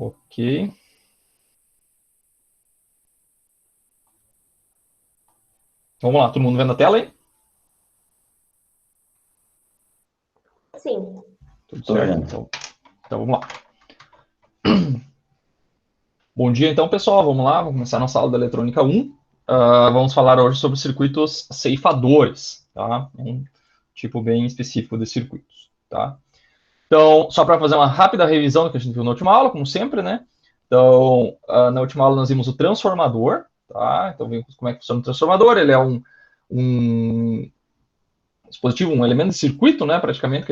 Ok. Vamos lá, todo mundo vendo a tela aí? Sim. Tudo certo? Então vamos lá. Bom dia, então, pessoal. Vamos lá, vamos começar nossa aula da Eletrônica 1. Vamos falar hoje sobre circuitos ceifadores, tá? Um tipo bem específico de circuitos, tá? Então, só para fazer uma rápida revisão do que a gente viu na última aula, como sempre, né? Então, na última aula nós vimos o transformador, tá? Então, vimos como é que funciona o transformador. Ele é um dispositivo, um elemento de circuito, né? Praticamente,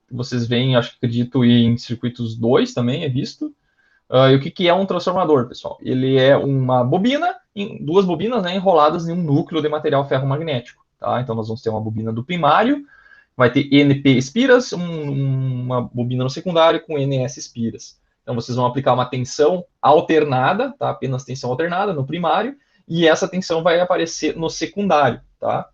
vocês veem, acho que acredito, em circuitos 2 também é visto. E o que é um transformador, pessoal? Ele é uma bobina, duas bobinas, né, enroladas em um núcleo de material ferromagnético. Tá? Então, nós vamos ter uma bobina do primário, vai ter NP espiras, uma bobina no secundário com NS espiras. Então, vocês vão aplicar uma tensão alternada, tá? Apenas tensão alternada no primário, e essa tensão vai aparecer no secundário. Tá?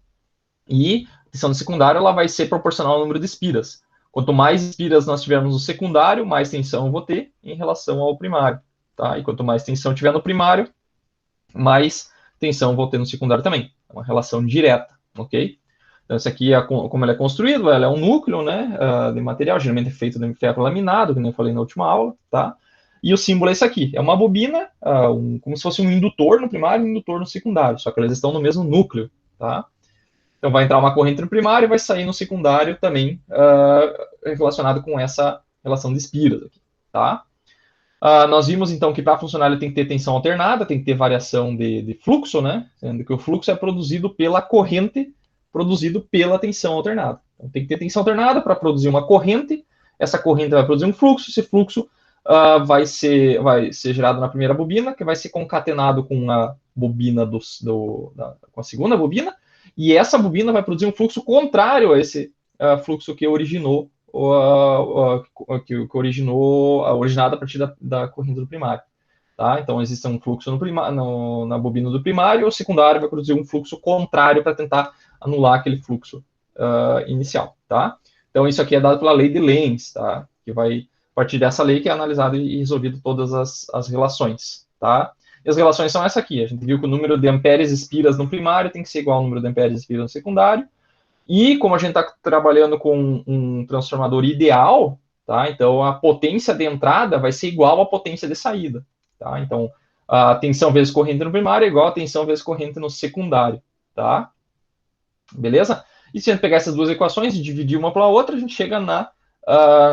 E a tensão no secundário ela vai ser proporcional ao número de espiras. Quanto mais espiras nós tivermos no secundário, mais tensão eu vou ter em relação ao primário. Tá? E quanto mais tensão tiver no primário, mais tensão eu vou ter no secundário também. É uma relação direta, ok? Então, esse aqui é como ele é construído, ela é um núcleo, né, de material, geralmente é feito de ferro laminado, como eu falei na última aula, tá? E o símbolo é esse aqui, é uma bobina, como se fosse um indutor no primário e um indutor no secundário, só que eles estão no mesmo núcleo, tá? Então, vai entrar uma corrente no primário e vai sair no secundário também, relacionado com essa relação de espiras aqui, tá? Nós vimos, então, que para funcionar ele tem que ter tensão alternada, tem que ter variação de fluxo, né? Sendo que o fluxo é produzido pela corrente, produzido pela tensão alternada. Então, tem que ter tensão alternada para produzir uma corrente, essa corrente vai produzir um fluxo, esse fluxo vai ser gerado na primeira bobina, que vai ser concatenado com a bobina com a segunda bobina, e essa bobina vai produzir um fluxo contrário a esse fluxo que originou que originou, originado a partir da corrente do primário. Tá? Então, existe um fluxo na bobina do primário, e o secundário vai produzir um fluxo contrário para tentar anular aquele fluxo inicial. Tá? Então, isso aqui é dado pela lei de Lenz, tá? Que vai a partir dessa lei que é analisado e resolvido todas as relações. Tá? E as relações são essa aqui. A gente viu que o número de amperes espiras no primário tem que ser igual ao número de amperes espiras no secundário. E como a gente está trabalhando com um transformador ideal, tá? Então a potência de entrada vai ser igual à potência de saída. Tá? Então a tensão vezes corrente no primário é igual a tensão vezes corrente no secundário. Tá? Beleza? E se a gente pegar essas duas equações e dividir uma pela outra, a gente chega na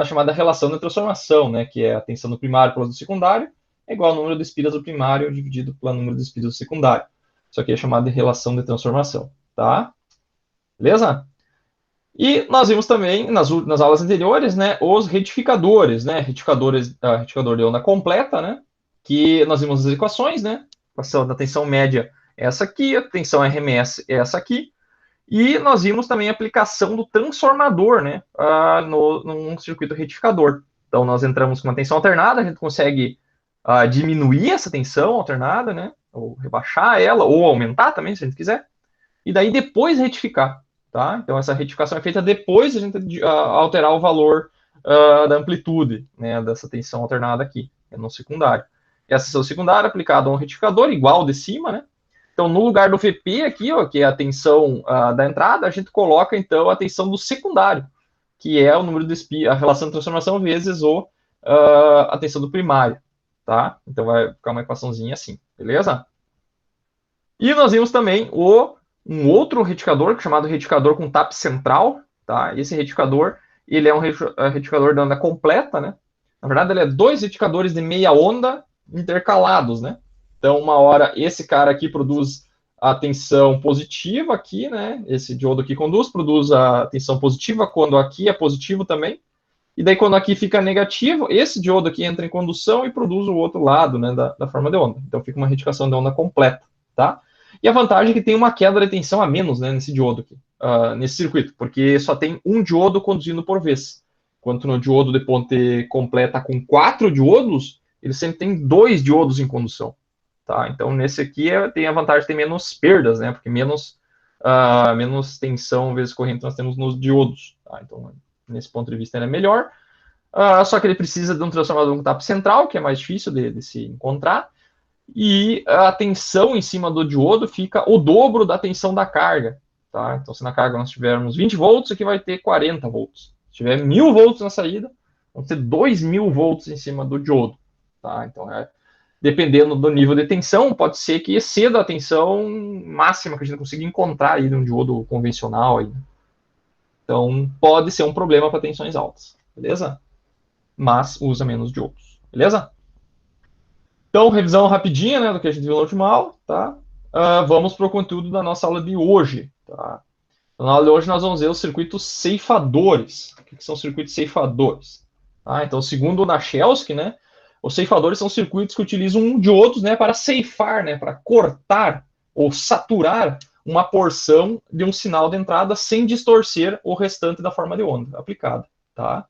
chamada relação de transformação, né? Que é a tensão do primário pelo do secundário é igual ao número de espiras do primário dividido pelo número de espiras do secundário. Isso aqui é chamado de relação de transformação. Tá? Beleza? E nós vimos também, nas aulas anteriores, né, os retificadores, né, retificador de onda completa, né, que nós vimos as equações, né, a equação da tensão média é essa aqui, a tensão RMS é essa aqui, e nós vimos também a aplicação do transformador, né, num circuito retificador. Então, nós entramos com uma tensão alternada, a gente consegue diminuir essa tensão alternada, né, ou rebaixar ela, ou aumentar também, se a gente quiser, e daí depois retificar. Tá? Então, essa retificação é feita depois de a gente alterar o valor da amplitude, né, dessa tensão alternada aqui, no secundário. Essa tensão secundária aplicada a um retificador igual de cima, né? Então, no lugar do VP aqui, ó, que é a tensão da entrada, a gente coloca, então, a tensão do secundário, que é o número de a relação de transformação vezes a tensão do primário, tá? Então, vai ficar uma equaçãozinha assim, beleza? E nós vimos também um outro retificador, chamado retificador com TAP central, tá? Esse retificador, ele é um retificador de onda completa, né? Na verdade, ele é dois retificadores de meia onda intercalados, né? Então, uma hora, esse cara aqui produz a tensão positiva aqui, né? Esse diodo aqui produz a tensão positiva quando aqui é positivo também. E daí, quando aqui fica negativo, esse diodo aqui entra em condução e produz o outro lado, né, da forma de onda. Então, fica uma retificação de onda completa, tá? E a vantagem é que tem uma queda de tensão a menos, né, nesse diodo aqui, nesse circuito, porque só tem um diodo conduzindo por vez. Enquanto no diodo de ponte completa com 4 diodos, ele sempre tem 2 diodos em condução. Tá? Então, nesse aqui tem a vantagem de ter menos perdas, né, porque menos tensão vezes corrente nós temos nos diodos. Tá? Então, nesse ponto de vista, ele é melhor. Só que ele precisa de um transformador com tapa central, que é mais difícil de se encontrar, e a tensão em cima do diodo fica o dobro da tensão da carga. Tá? Então, se na carga nós tivermos 20 volts, aqui vai ter 40 volts. Se tiver 1000 volts na saída, vão ter 2000 volts em cima do diodo. Tá? Então, dependendo do nível de tensão, pode ser que exceda a tensão máxima que a gente consiga encontrar aí num diodo convencional. Aí. Então, pode ser um problema para tensões altas. Beleza? Mas usa menos diodos. Beleza? Então, revisão rapidinha, né, do que a gente viu na última aula, tá? Vamos para o conteúdo da nossa aula de hoje, tá? Na aula de hoje nós vamos ver os circuitos ceifadores. O que são circuitos ceifadores? Então, segundo o Nachelski, né, os ceifadores são circuitos que utilizam diodos, né, para ceifar, né, para cortar ou saturar uma porção de um sinal de entrada sem distorcer o restante da forma de onda aplicada, tá?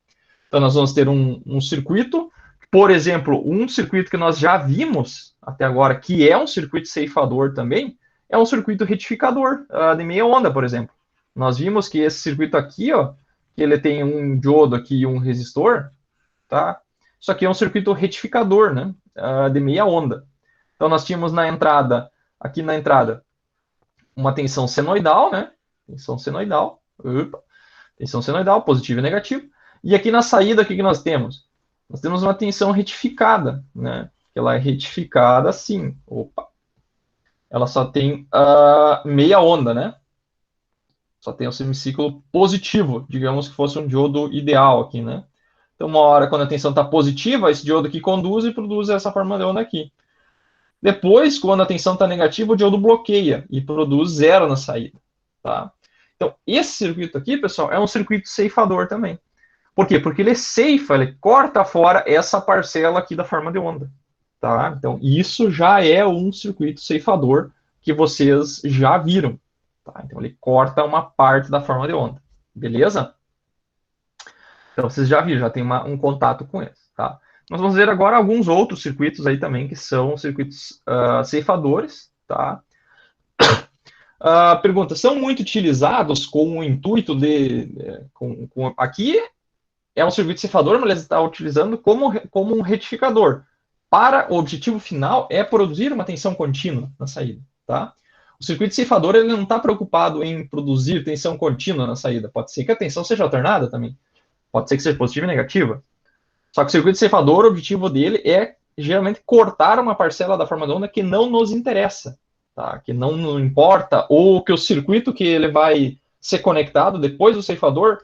Então, nós vamos ter um circuito, por exemplo, um circuito que nós já vimos até agora, que é um circuito ceifador também, é um circuito retificador de meia onda, por exemplo. Nós vimos que esse circuito aqui, ó, que ele tem um diodo aqui e um resistor, tá? Isso aqui é um circuito retificador, né, de meia onda. Então, nós tínhamos na entrada, aqui na entrada, uma tensão senoidal, né? Tensão senoidal, tensão senoidal, positivo e negativo. E aqui na saída, o que nós temos? Nós temos uma tensão retificada, né? Ela é retificada assim. Opa. Ela só tem meia onda, né? Só tem o semiciclo positivo, digamos que fosse um diodo ideal aqui, né? Então, uma hora, quando a tensão está positiva, esse diodo aqui conduz e produz essa forma de onda aqui. Depois, quando a tensão está negativa, o diodo bloqueia e produz zero na saída, tá? Então, esse circuito aqui, pessoal, é um circuito ceifador também. Por quê? Porque ele ceifa, ele corta fora essa parcela aqui da forma de onda. Tá? Então, isso já é um circuito ceifador que vocês já viram. Tá? Então, ele corta uma parte da forma de onda. Beleza? Então, vocês já viram, já tem um contato com eles. Tá? Nós vamos ver agora alguns outros circuitos aí também, que são circuitos ceifadores. Tá? Pergunta, são muito utilizados com o intuito de... aqui é um circuito ceifador, mas ele está utilizando como um retificador. Para o objetivo final é produzir uma tensão contínua na saída. Tá? O circuito ceifador ele não está preocupado em produzir tensão contínua na saída. Pode ser que a tensão seja alternada também. Pode ser que seja positiva e negativa. Só que o circuito ceifador, o objetivo dele é geralmente cortar uma parcela da forma de onda que não nos interessa. Tá? Que não importa, ou que o circuito que ele vai ser conectado depois do ceifador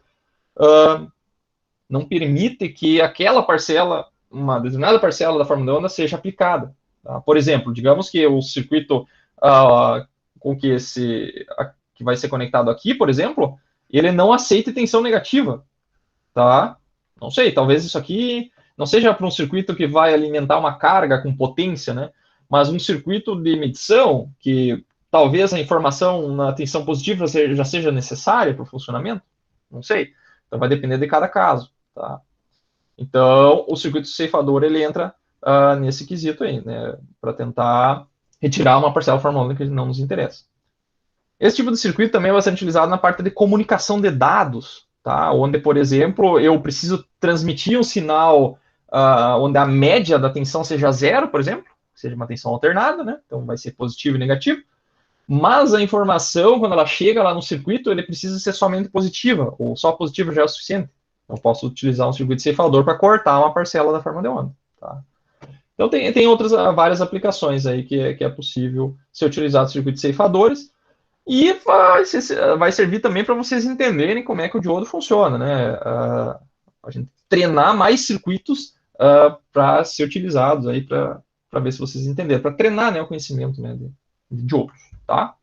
não permite que aquela parcela, uma determinada parcela da forma de onda seja aplicada. Tá? Por exemplo, digamos que o circuito com que que vai ser conectado aqui, por exemplo, ele não aceita tensão negativa. Tá? Não sei, talvez isso aqui não seja para um circuito que vai alimentar uma carga com potência, né? Mas um circuito de medição que talvez a informação na tensão positiva já seja necessária para o funcionamento, não sei. Então vai depender de cada caso. Tá? Então, o circuito ceifador ele entra nesse quesito aí, né, para tentar retirar uma parcela formal que não nos interessa. Esse tipo de circuito também vai ser utilizado na parte de comunicação de dados, tá? Onde, por exemplo, eu preciso transmitir um sinal onde a média da tensão seja zero, por exemplo, seja uma tensão alternada, né? Então vai ser positivo e negativo. Mas a informação, quando ela chega lá no circuito, ele precisa ser somente positiva, ou só positiva já é o suficiente. Eu posso utilizar um circuito ceifador para cortar uma parcela da forma de onda. Tá? Então tem outras várias aplicações aí que é possível ser utilizado circuitos ceifadores e vai servir também para vocês entenderem como é que o diodo funciona, né? A gente treinar mais circuitos para ser utilizados aí para ver se vocês entenderam, para treinar, né, o conhecimento, né, de diodos, tá?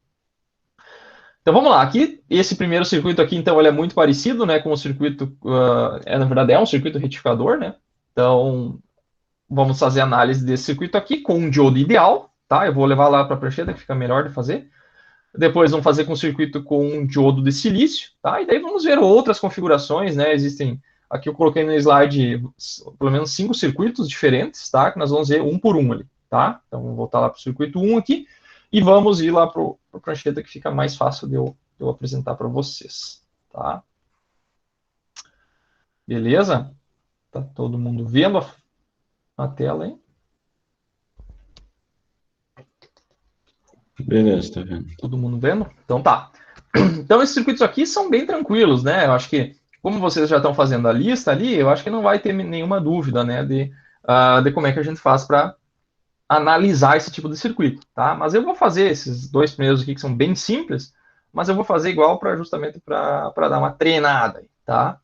Então vamos lá, aqui, esse primeiro circuito aqui, então, ele é muito parecido, né, com o circuito, na verdade é um circuito retificador, né, então vamos fazer análise desse circuito aqui com um diodo ideal, tá, eu vou levar lá para a prancheta que fica melhor de fazer, depois vamos fazer com um circuito com um diodo de silício, tá, e daí vamos ver outras configurações, né, existem, aqui eu coloquei no slide pelo menos 5 circuitos diferentes, tá, que nós vamos ver um por um ali, tá, então vamos voltar lá para o circuito 1 aqui, e vamos ir lá para a prancheta que fica mais fácil de eu apresentar para vocês. Tá? Beleza? Tá todo mundo vendo a tela aí? Beleza, tá vendo. Todo mundo vendo? Então tá. Então esses circuitos aqui são bem tranquilos, né? Eu acho que, como vocês já estão fazendo a lista ali, eu acho que não vai ter nenhuma dúvida, né, de como é que a gente faz para analisar esse tipo de circuito, tá? Mas eu vou fazer esses dois primeiros aqui que são bem simples, mas eu vou fazer igual para justamente para dar uma treinada, tá?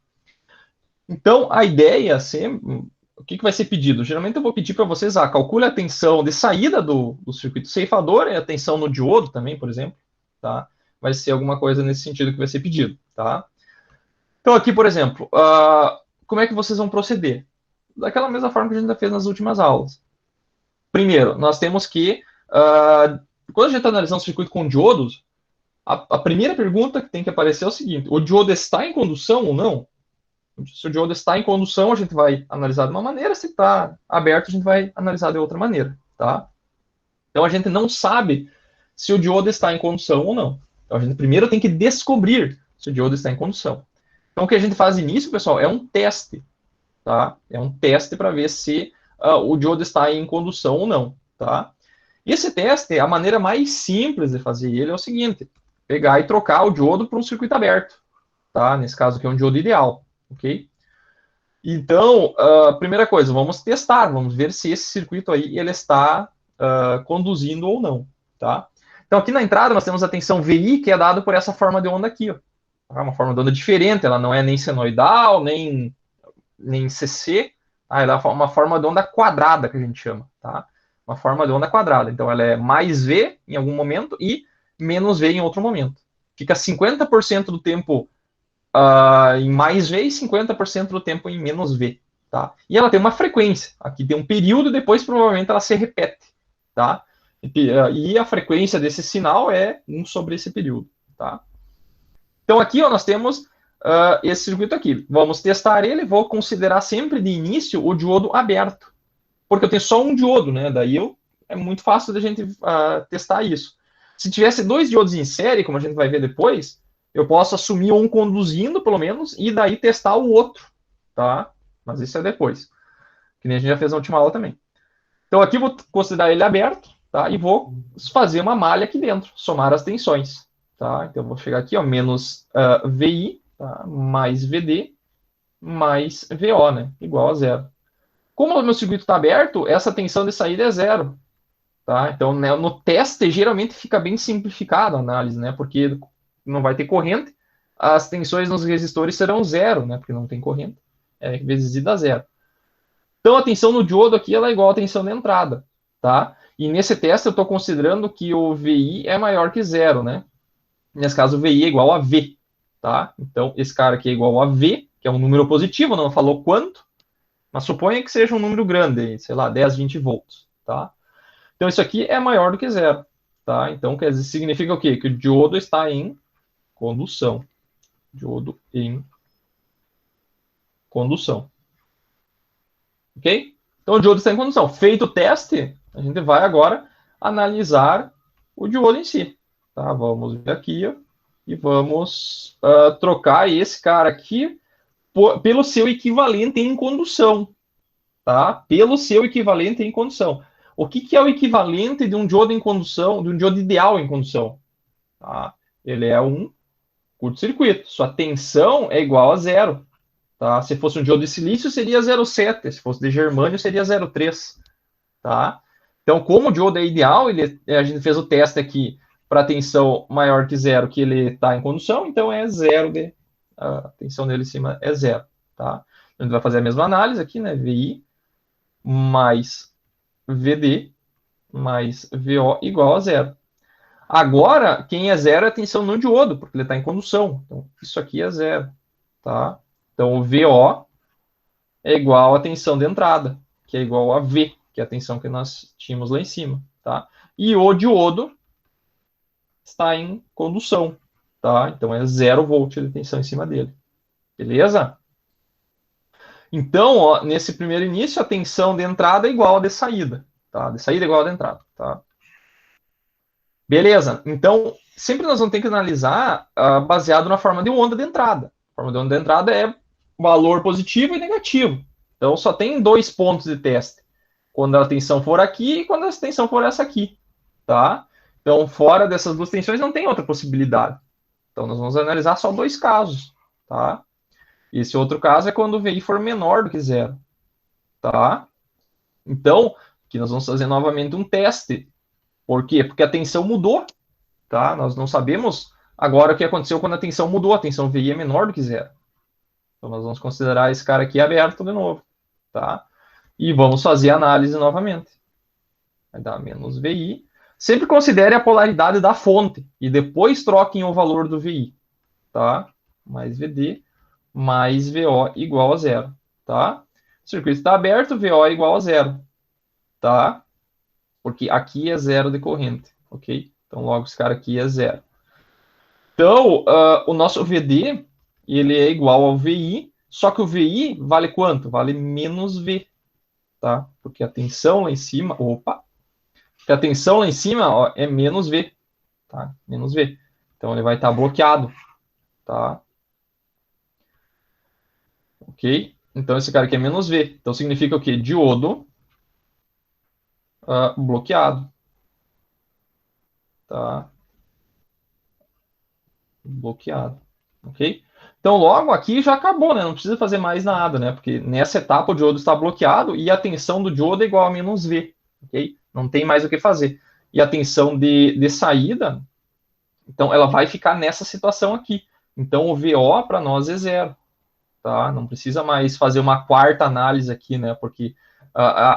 Então a ideia sempre, o que vai ser pedido? Geralmente eu vou pedir para vocês, calcule a tensão de saída do circuito ceifador e a tensão no diodo também, por exemplo, tá? Vai ser alguma coisa nesse sentido que vai ser pedido, tá? Então aqui, por exemplo, como é que vocês vão proceder? Daquela mesma forma que a gente já fez nas últimas aulas. Primeiro, nós temos que, quando a gente está analisando um circuito com diodos, a primeira pergunta que tem que aparecer é o seguinte: o diodo está em condução ou não? Se o diodo está em condução, a gente vai analisar de uma maneira, se está aberto, a gente vai analisar de outra maneira, tá? Então a gente não sabe se o diodo está em condução ou não. Então a gente primeiro tem que descobrir se o diodo está em condução. Então o que a gente faz nisso, pessoal, é um teste, tá? É um teste para ver se o diodo está em condução ou não, tá? E esse teste, a maneira mais simples de fazer ele é o seguinte: pegar e trocar o diodo para um circuito aberto, tá? Nesse caso aqui é um diodo ideal, ok? Então, a primeira coisa, vamos testar, vamos ver se esse circuito aí ele está conduzindo ou não, tá? Então aqui na entrada nós temos a tensão VI, que é dada por essa forma de onda aqui, ó. Uma forma de onda diferente, ela não é nem senoidal, nem CC, tá? Ela é uma forma de onda quadrada, que a gente chama, tá? Uma forma de onda quadrada. Então ela é mais V em algum momento e menos V em outro momento. Fica 50% do tempo em mais V e 50% do tempo em menos V, tá? E ela tem uma frequência. Aqui tem um período e depois provavelmente ela se repete, tá? E a frequência desse sinal é 1 sobre esse período, tá? Então aqui, ó, nós temos esse circuito aqui. Vamos testar ele. Vou considerar sempre de início o diodo aberto, porque eu tenho só um diodo, né? Daí é muito fácil da gente testar isso. Se tivesse dois diodos em série, como a gente vai ver depois, eu posso assumir um conduzindo, pelo menos, e daí testar o outro, tá? Mas isso é depois, que nem a gente já fez na última aula também. Então aqui eu vou considerar ele aberto, tá? E vou fazer uma malha aqui dentro, somar as tensões, tá? Então eu vou chegar aqui, ó, menos VI, tá? Mais VD, mais VO, né? Igual a zero. Como o meu circuito está aberto, essa tensão de saída é zero, tá? Então, né, no teste, geralmente fica bem simplificada a análise, né? Porque não vai ter corrente, as tensões nos resistores serão zero, né? Porque não tem corrente, vezes I dá zero. Então, a tensão no diodo aqui ela é igual à tensão de entrada, tá? E nesse teste eu estou considerando que o VI é maior que zero, né? Nesse caso, o VI é igual a V, tá? Então, esse cara aqui é igual a V, que é um número positivo, não falou quanto, mas suponha que seja um número grande, sei lá, 10, 20 volts, tá? Então, isso aqui é maior do que zero, tá? Então, quer dizer, significa o quê? Que o diodo está em condução. Diodo em condução. Ok? Então, o diodo está em condução. Feito o teste, a gente vai agora analisar o diodo em si. Tá? Vamos ver aqui, ó, e vamos trocar esse cara aqui pelo seu equivalente em condução. Tá? Pelo seu equivalente em condução. O que é o equivalente de um diodo em condução, de um diodo ideal em condução? Tá? Ele é um curto-circuito. Sua tensão é igual a zero. Tá? Se fosse um diodo de silício, seria 0,7. Se fosse de germânio, seria 0,3. Tá? Então, como o diodo é ideal, a gente fez o teste aqui para tensão maior que zero, que ele está em condução, então é zero, a tensão dele em cima é zero. Tá? A gente vai fazer a mesma análise aqui, né? VI mais VD mais VO igual a zero. Agora, quem é zero é a tensão no diodo, porque ele está em condução. Então, isso aqui é zero. Tá? Então, o VO é igual à tensão de entrada, que é igual a V, que é a tensão que nós tínhamos lá em cima. Tá? E o diodo está em condução. Tá? Então, é 0 volt de tensão em cima dele. Beleza? Então, ó, nesse primeiro início, a tensão de entrada é igual a de saída. Tá? De saída é igual a de entrada. Tá? Beleza. Então, sempre nós vamos ter que analisar baseado na forma de onda de entrada. A forma de onda de entrada é valor positivo e negativo. Então, só tem 2 pontos de teste. Quando a tensão for aqui e quando a tensão for essa aqui, tá? Então, fora dessas 2 tensões, não tem outra possibilidade. Então, nós vamos analisar só 2 casos, tá? Esse outro caso é quando o VI for menor do que zero, tá? Então, aqui nós vamos fazer novamente um teste. Por quê? Porque a tensão mudou, tá? Nós não sabemos agora o que aconteceu quando a tensão mudou. A tensão VI é menor do que zero. Então, nós vamos considerar esse cara aqui aberto de novo, tá? E vamos fazer a análise novamente. Vai dar menos VI. Sempre considere a polaridade da fonte e depois troquem o valor do VI, tá? Mais VD mais VO igual a zero, tá? O circuito está aberto, VO é igual a zero, tá? Porque aqui é zero de corrente, ok? Então, logo esse cara aqui é zero. Então, o nosso VD, ele é igual ao VI, só que o VI vale quanto? Vale menos V, tá? Porque a tensão lá em cima, porque a tensão lá em cima, ó, é menos V, tá? Menos V. Então, ele vai estar bloqueado, tá? Ok? Então, esse cara aqui é menos V. Então, significa o quê? Diodo bloqueado. Tá? Bloqueado. Ok? Então, logo aqui já acabou, né? Não precisa fazer mais nada, né? Porque nessa etapa o diodo está bloqueado e a tensão do diodo é igual a menos V. Ok? Não tem mais o que fazer. E a tensão de saída, então, ela vai ficar nessa situação aqui. Então, o VO para nós é zero. Tá? Não precisa mais fazer uma quarta análise aqui, né? Porque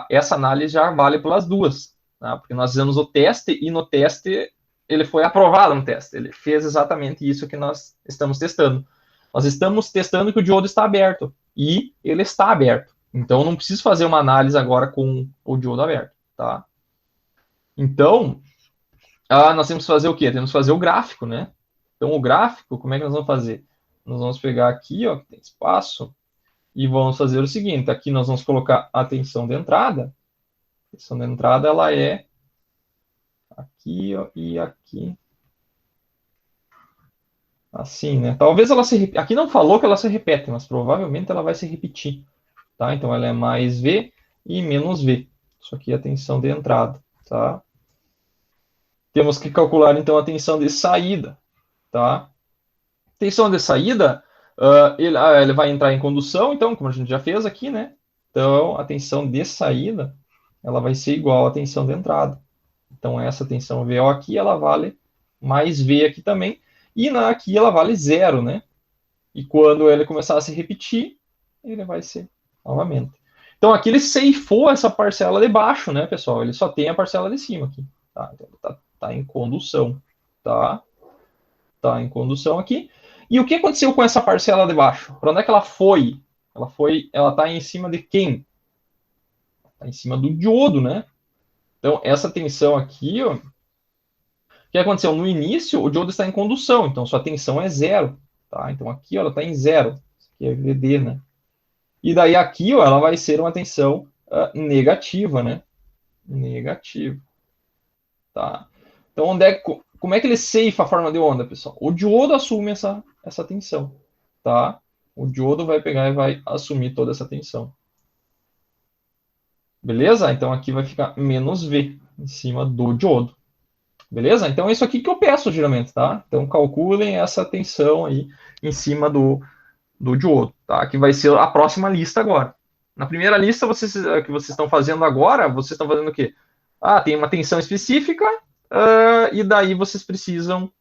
essa análise já vale pelas duas. Tá? Porque nós fizemos o teste e no teste ele foi aprovado no teste. Ele fez exatamente isso que nós estamos testando. Nós estamos testando que o diodo está aberto. E ele está aberto. Então, não preciso fazer uma análise agora com o diodo aberto. Tá? Então, nós temos que fazer o quê? Temos que fazer o gráfico, né? Então, o gráfico, como é que nós vamos fazer? Nós vamos pegar aqui, ó, que tem espaço, e vamos fazer o seguinte, aqui nós vamos colocar a tensão de entrada. A tensão de entrada, ela é aqui, ó, e aqui. Assim, né? Talvez ela se repita. Aqui não falou que ela se repete, mas provavelmente ela vai se repetir. Tá? Então, ela é mais V e menos V. Isso aqui é a tensão de entrada, tá? Temos que calcular, então, a tensão de saída, tá? Tensão de saída, ele vai entrar em condução, então, como a gente já fez aqui, né? Então, a tensão de saída, ela vai ser igual à tensão de entrada. Então, essa tensão VO aqui, ela vale mais V aqui também. E aqui ela vale zero, né? E quando ele começar a se repetir, ele vai ser novamente. Então, aqui ele ceifou essa parcela de baixo, né, pessoal? Ele só tem a parcela de cima aqui. Tá? Então, tá em condução, tá? Tá em condução aqui. E o que aconteceu com essa parcela de baixo? Para onde é que ela foi? Ela está em cima de quem? Está em cima do diodo, né? Então, essa tensão aqui, ó, o que aconteceu? No início, o diodo está em condução, então sua tensão é zero. Tá? Então, aqui ó, ela está em zero. Isso aqui é VD, né? E daí aqui ó, ela vai ser uma tensão negativa, né? Negativa. Tá? Então, como é que ele ceifa a forma de onda, pessoal? O diodo assume essa tensão. Tá? O diodo vai pegar e vai assumir toda essa tensão. Beleza? Então aqui vai ficar menos V em cima do diodo. Beleza? Então é isso aqui que eu peço geralmente, tá? Então calculem essa tensão aí em cima do diodo, tá? Que vai ser a próxima lista agora. Na primeira lista que vocês estão fazendo agora, vocês estão fazendo o quê? Tem uma tensão específica e daí vocês precisam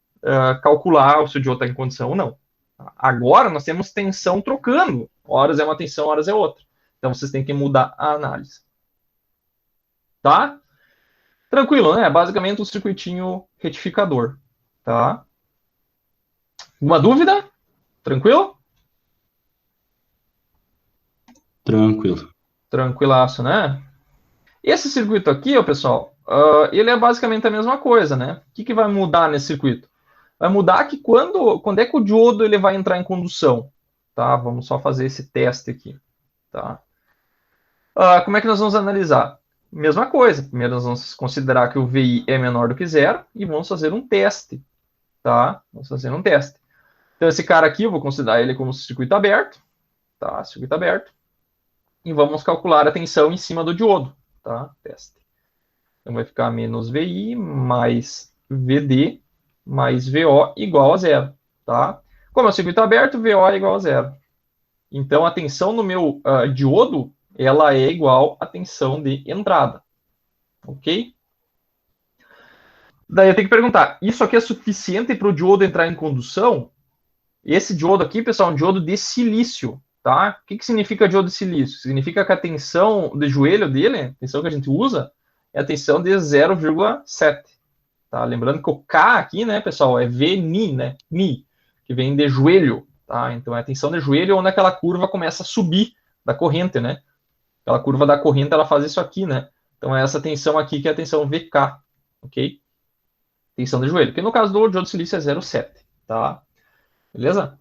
calcular se o diodo está em condição ou não. Agora nós temos tensão trocando. Horas é uma tensão, horas é outra. Então vocês têm que mudar a análise. Tá? Tranquilo, né? Basicamente um circuitinho retificador, tá? Uma dúvida? Tranquilo? Tranquilo. Tranquilaço, né? Esse circuito aqui, ó, pessoal, ele é basicamente a mesma coisa, né? O que vai mudar nesse circuito? Vai mudar que quando é que o diodo ele vai entrar em condução, tá? Vamos só fazer esse teste aqui, tá? Como é que nós vamos analisar? Mesma coisa. Primeiro nós vamos considerar que o VI é menor do que zero e vamos fazer um teste, tá? Vamos fazer um teste. Então esse cara aqui eu vou considerar ele como circuito aberto, tá? Circuito aberto. e vamos calcular a tensão em cima do diodo, tá? Teste. Então vai ficar menos VI mais VD mais VO igual a zero, tá? Como é o circuito aberto, VO é igual a zero. Então a tensão no meu diodo, ela é igual à tensão de entrada, ok? Daí eu tenho que perguntar, isso aqui é suficiente para o diodo entrar em condução? Esse diodo aqui, pessoal, é um diodo de silício, tá? O que significa diodo de silício? Significa que a tensão de joelho dele, a tensão que a gente usa, é a tensão de 0,7. Tá? Lembrando que o K aqui, né, pessoal, é VNi, né? Ni, que vem de joelho, tá? Então é a tensão de joelho onde aquela curva começa a subir da corrente, né? Aquela curva da corrente, ela faz isso aqui, né? Então é essa tensão aqui que é a tensão VK, ok? Tensão de joelho, que no caso do diodo de silício é 0,7, tá? Beleza?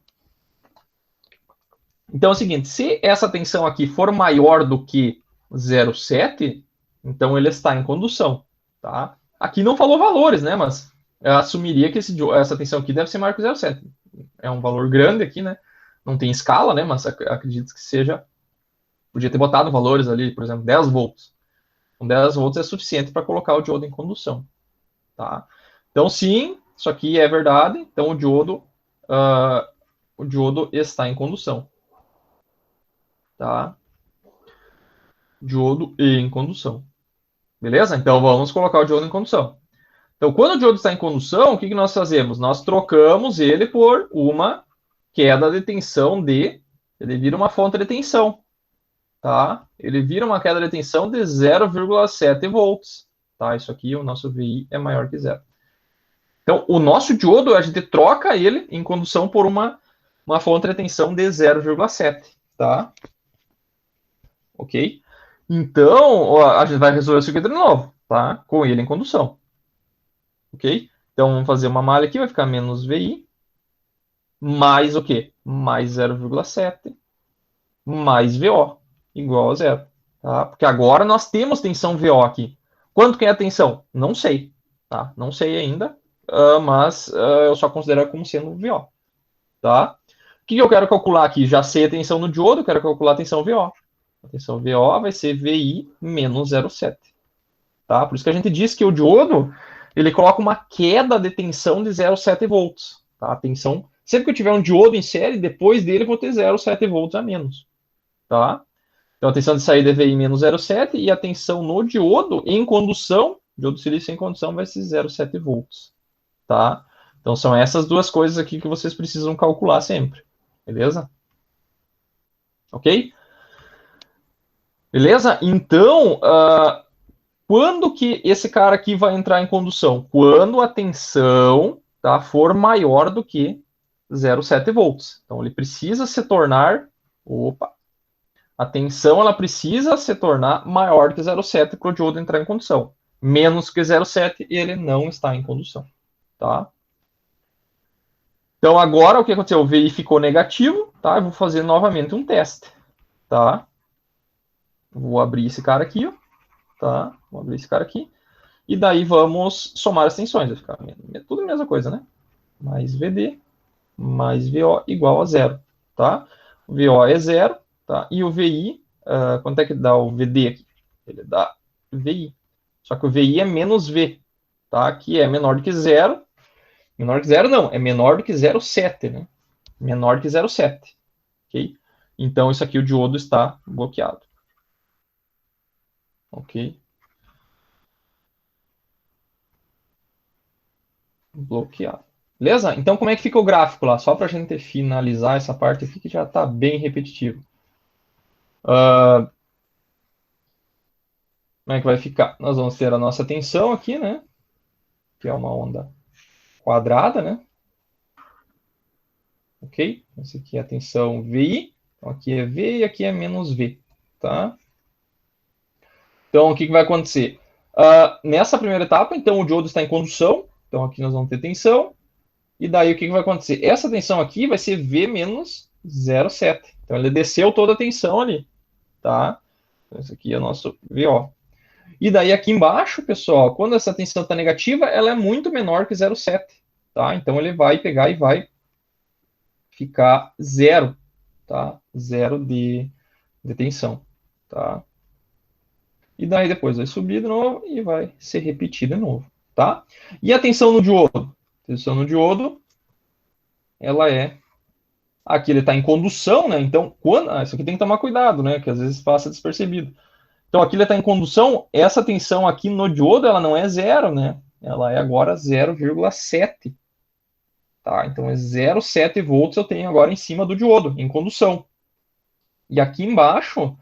Então é o seguinte, se essa tensão aqui for maior do que 0,7, então ele está em condução, tá? Aqui não falou valores, né? Mas eu assumiria que essa tensão aqui deve ser maior que 0,7. É um valor grande aqui, né? Não tem escala, né? Mas acredito que seja... Podia ter botado valores ali, por exemplo, 10 volts. Com 10 volts é suficiente para colocar o diodo em condução, tá? Então, sim, isso aqui é verdade. Então, o diodo está em condução, tá? Diodo em condução. Beleza? Então vamos colocar o diodo em condução. Então, quando o diodo está em condução, o que nós fazemos? Nós trocamos ele por uma queda de tensão de... Ele vira uma fonte de tensão, tá? Ele vira uma queda de tensão de 0,7 volts, tá? Isso aqui, o nosso VI é maior que zero. Então, o nosso diodo, a gente troca ele em condução por uma fonte de tensão de 0,7, tá? Ok? Então, a gente vai resolver o circuito de novo, tá? Com ele em condução. Ok? Então, vamos fazer uma malha aqui, vai ficar menos VI, mais o quê? Mais 0,7, mais VO, igual a zero. Tá? Porque agora nós temos tensão VO aqui. Quanto que é a tensão? Não sei. Tá? Não sei ainda, mas eu só considero como sendo VO. Tá? O que eu quero calcular aqui? Já sei a tensão no diodo, eu quero calcular a tensão VO. A tensão VO vai ser VI menos 0,7. Tá? Por isso que a gente diz que o diodo ele coloca uma queda de tensão de 0,7 volts. Tá? A tensão, sempre que eu tiver um diodo em série, depois dele eu vou ter 0,7 volts a menos. Tá? Então a tensão de saída é VI menos 0,7 e a tensão no diodo em condução, diodo de silício em condução vai ser 0,7 volts. Tá? Então são essas duas coisas aqui que vocês precisam calcular sempre. Beleza? Ok? Beleza? Então, quando que esse cara aqui vai entrar em condução? Quando a tensão, tá, for maior do que 0,7 volts. Então, ele precisa se tornar... Opa! A tensão ela precisa se tornar maior que 0,7 para o diodo entrar em condução. Menos que 0,7 e ele não está em condução. Tá? Então, agora o que aconteceu? O VI ficou negativo. Tá? Eu vou fazer novamente um teste. Tá? Vou abrir esse cara aqui. Ó. Tá? Vou abrir esse cara aqui. E daí vamos somar as tensões. Vai ficar tudo a mesma coisa, né? Mais VD mais VO igual a zero. Tá? O VO é zero. Tá? E o VI, quanto é que dá o VD aqui? Ele dá VI. Só que o VI é menos V. Tá? Que é menor do que zero. Menor que zero não, é menor do que 0,7, né? Menor que 0,7. Ok? Então isso aqui o diodo está bloqueado. Ok? Bloqueado. Beleza? Então, como é que fica o gráfico lá? Só para a gente finalizar essa parte aqui, que já está bem repetitivo. Como é que vai ficar? Nós vamos ter a nossa tensão aqui, né? Que é uma onda quadrada, né? Ok? Essa aqui é a tensão VI. Então, aqui é V e aqui é menos V. Tá? Então, o que vai acontecer? Nessa primeira etapa, então, o diodo está em condução. Então, aqui nós vamos ter tensão. E daí, o que vai acontecer? Essa tensão aqui vai ser V menos 0,7. Então, ele desceu toda a tensão ali. Tá? Então, esse aqui é o nosso VO. E daí, aqui embaixo, pessoal, quando essa tensão está negativa, ela é muito menor que 0,7. Tá? Então, ele vai pegar e vai ficar zero. Tá? Zero de tensão. tá? E daí depois vai subir de novo e vai se repetir de novo, tá? E a tensão no diodo? A tensão no diodo, ela é... Aqui ele está em condução, né? Então, isso aqui tem que tomar cuidado, né? Que às vezes passa despercebido. Então, aqui ele está em condução, essa tensão aqui no diodo, ela não é zero, né? Ela é agora 0,7. Tá? Então, é 0,7 volts eu tenho agora em cima do diodo, em condução. E aqui embaixo,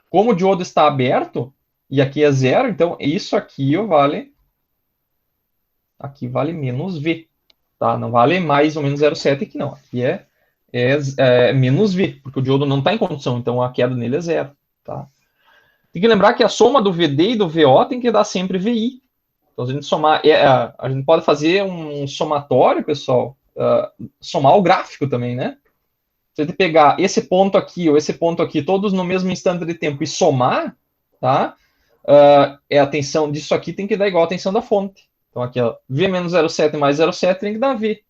como o diodo está aberto, e aqui é zero, então isso aqui vale menos V. Tá? Não vale mais ou menos 0,7 aqui, não. Aqui é menos V, porque o diodo não está em condução, então a queda nele é zero. Tá? Tem que lembrar que a soma do VD e do VO tem que dar sempre VI. Então, se a gente somar, a gente pode fazer um somatório, pessoal, somar o gráfico também, né? Se a gente pegar esse ponto aqui ou esse ponto aqui, todos no mesmo instante de tempo e somar, tá? A tensão disso aqui tem que dar igual a tensão da fonte. Então, aqui, ó, V menos 0,7 mais 0,7 tem que dar V.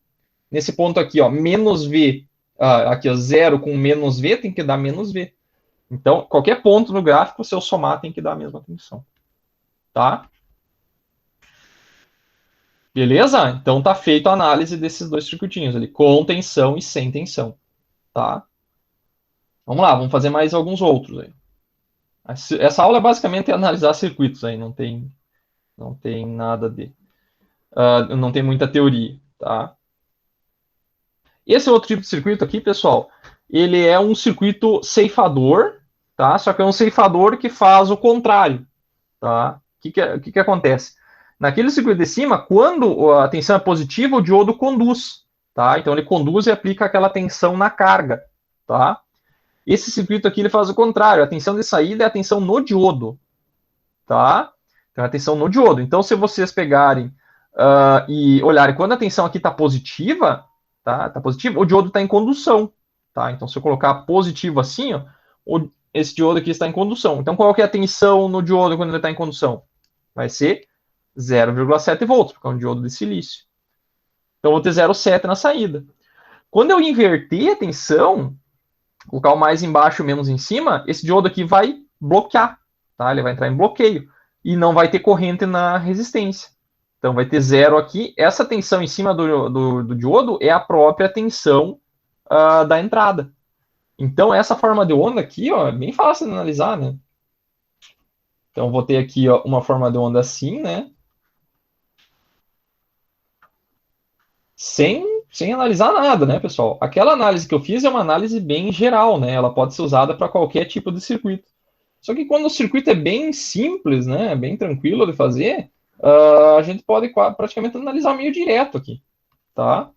Nesse ponto aqui, ó, menos V, aqui, ó, 0 com menos V tem que dar menos V. Então, qualquer ponto no gráfico, se eu somar, tem que dar a mesma tensão. Tá? Beleza? Então, tá feita a análise desses dois circuitinhos ali, com tensão e sem tensão. Tá? Vamos lá, vamos fazer mais alguns outros aí. Essa aula é basicamente analisar circuitos aí, não tem nada não tem muita teoria, tá? Esse outro tipo de circuito aqui, pessoal, ele é um circuito ceifador, tá? Só que é um ceifador que faz o contrário, tá? O que acontece? Naquele circuito de cima, quando a tensão é positiva, o diodo conduz, tá? Então ele conduz e aplica aquela tensão na carga, tá? Esse circuito aqui ele faz o contrário, a tensão de saída é a tensão no diodo, tá? Então, a tensão no diodo. Então, se vocês pegarem e olharem, quando a tensão aqui está positiva, tá? Tá positiva, o diodo está em condução, tá? Então, se eu colocar positivo assim, ó, esse diodo aqui está em condução. Então, qual que é a tensão no diodo quando ele está em condução? Vai ser 0,7 volts, porque é um diodo de silício. Então, eu vou ter 0,7 na saída. Quando eu inverter a tensão, colocar o mais embaixo e o menos em cima, esse diodo aqui vai bloquear, tá? Ele vai entrar em bloqueio e não vai ter corrente na resistência. Então vai ter zero aqui. Essa tensão em cima do diodo é a própria tensão da entrada. Então essa forma de onda aqui, ó, é bem fácil de analisar, né? Então vou ter aqui, ó, uma forma de onda assim, né? Sem analisar nada, né, pessoal? Aquela análise que eu fiz é uma análise bem geral, né? Ela pode ser usada para qualquer tipo de circuito. Só que quando o circuito é bem simples, né, bem tranquilo de fazer, a gente pode praticamente analisar meio direto aqui, tá?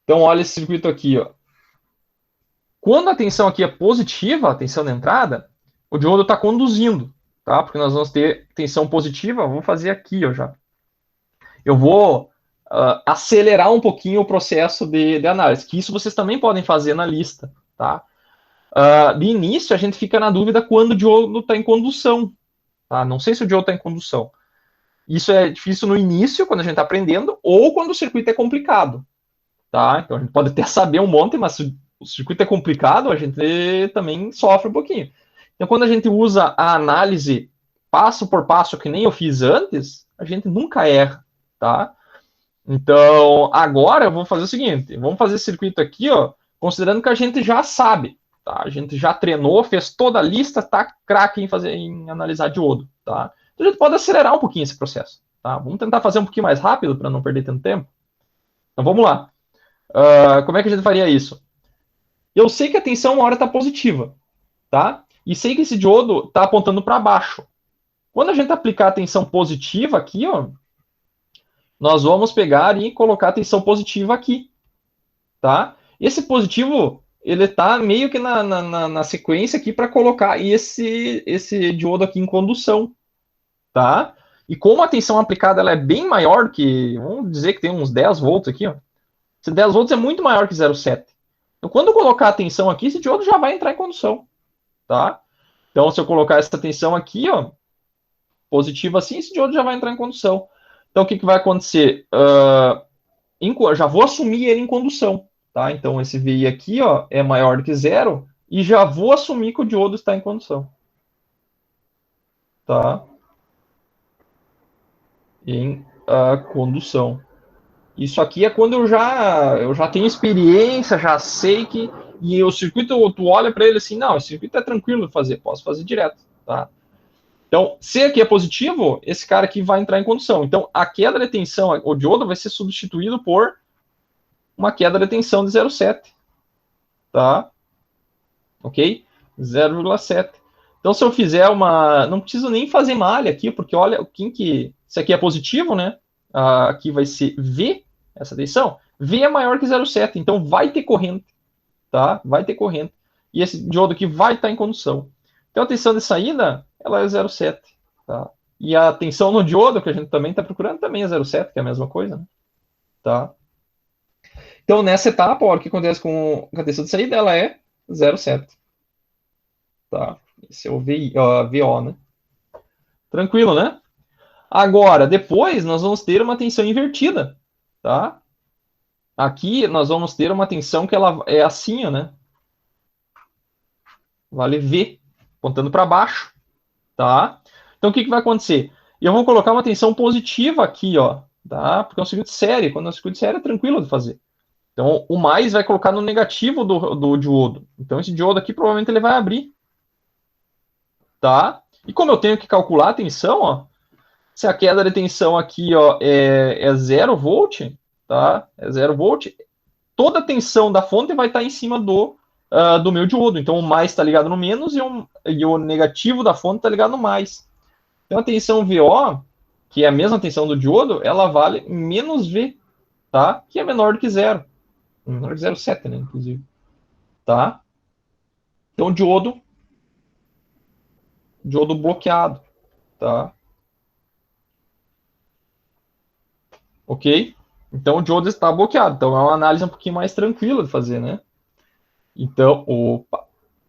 Então, olha esse circuito aqui, ó. Quando a tensão aqui é positiva, a tensão da entrada, o diodo está conduzindo, tá? Porque nós vamos ter tensão positiva, vamos fazer aqui, ó, já. Eu vou acelerar um pouquinho o processo de análise, que isso vocês também podem fazer na lista, tá? De início, a gente fica na dúvida quando o diodo está em condução, tá? Não sei se o diodo está em condução. Isso é difícil no início, quando a gente está aprendendo, ou quando o circuito é complicado, tá? Então, a gente pode até saber um monte, mas se o circuito é complicado, a gente também sofre um pouquinho. Então, quando a gente usa a análise passo por passo, que nem eu fiz antes, a gente nunca erra, tá? Então, agora eu vou fazer o seguinte, vamos fazer esse circuito aqui, ó, considerando que a gente já sabe, tá? A gente já treinou, fez toda a lista, tá craque em analisar diodo, tá? Então, a gente pode acelerar um pouquinho esse processo, tá? Vamos tentar fazer um pouquinho mais rápido para não perder tanto tempo. Então, vamos lá. Como é que a gente faria isso? Eu sei que a tensão uma hora está positiva, tá? E sei que esse diodo está apontando para baixo. Quando a gente aplicar a tensão positiva aqui, ó, nós vamos pegar e colocar a tensão positiva aqui, tá? Esse positivo, ele está meio que na sequência aqui para colocar esse diodo aqui em condução, tá? E como a tensão aplicada ela é bem maior que, vamos dizer que tem uns 10 volts aqui, ó. Esse 10 volts é muito maior que 0,7. Então, quando eu colocar a tensão aqui, esse diodo já vai entrar em condução, tá? Então, se eu colocar essa tensão aqui, ó, positiva assim, esse diodo já vai entrar em condução. Então, o que vai acontecer? Já vou assumir ele em condução, tá? Então, esse VI aqui, ó, é maior do que zero, e já vou assumir que o diodo está em condução. Tá? Em condução. Isso aqui é quando eu já tenho experiência, já sei que... E o circuito, tu olha para ele assim, não, esse circuito é tranquilo de fazer, posso fazer direto. Tá? Então, se aqui é positivo, esse cara aqui vai entrar em condução. Então, a queda de tensão, o diodo vai ser substituído por uma queda de tensão de 0,7. Tá? Ok? 0,7. Então, se eu fizer uma... Não preciso nem fazer malha aqui, porque olha, isso aqui é positivo, né? Aqui vai ser V, essa tensão. V é maior que 0,7, então vai ter corrente. Tá? Vai ter corrente. E esse diodo aqui vai estar em condução. Então, a tensão de saída, ela é 0,7. Tá? E a tensão no diodo, que a gente também está procurando, também é 0,7, que é a mesma coisa. Né? Tá? Então, nessa etapa, o que acontece com a tensão de saída, ela é 0,7. Tá? Esse é o VO, né? Tranquilo, né? Agora, depois, nós vamos ter uma tensão invertida, tá? Aqui, nós vamos ter uma tensão que ela é assim, ó, né? Vale V, apontando para baixo, tá? Então, o que vai acontecer? Eu vou colocar uma tensão positiva aqui, ó, tá? Porque é um circuito série. Quando é um circuito série, é tranquilo de fazer. Então, o mais vai colocar no negativo do diodo. Então, esse diodo aqui, provavelmente, ele vai abrir, tá? E como eu tenho que calcular a tensão, ó, se a queda de tensão aqui, ó, é 0 volt, tá? É 0 volt, toda a tensão da fonte vai estar em cima do meu diodo. Então, o mais está ligado no menos e o negativo da fonte está ligado no mais. Então, a tensão VO, que é a mesma tensão do diodo, ela vale menos V, tá? Que é menor do que 0. Menor que 0,7, né, inclusive. Tá? Então, diodo bloqueado, tá? Ok? Então, o diodo está bloqueado. Então, é uma análise um pouquinho mais tranquila de fazer, né? Então,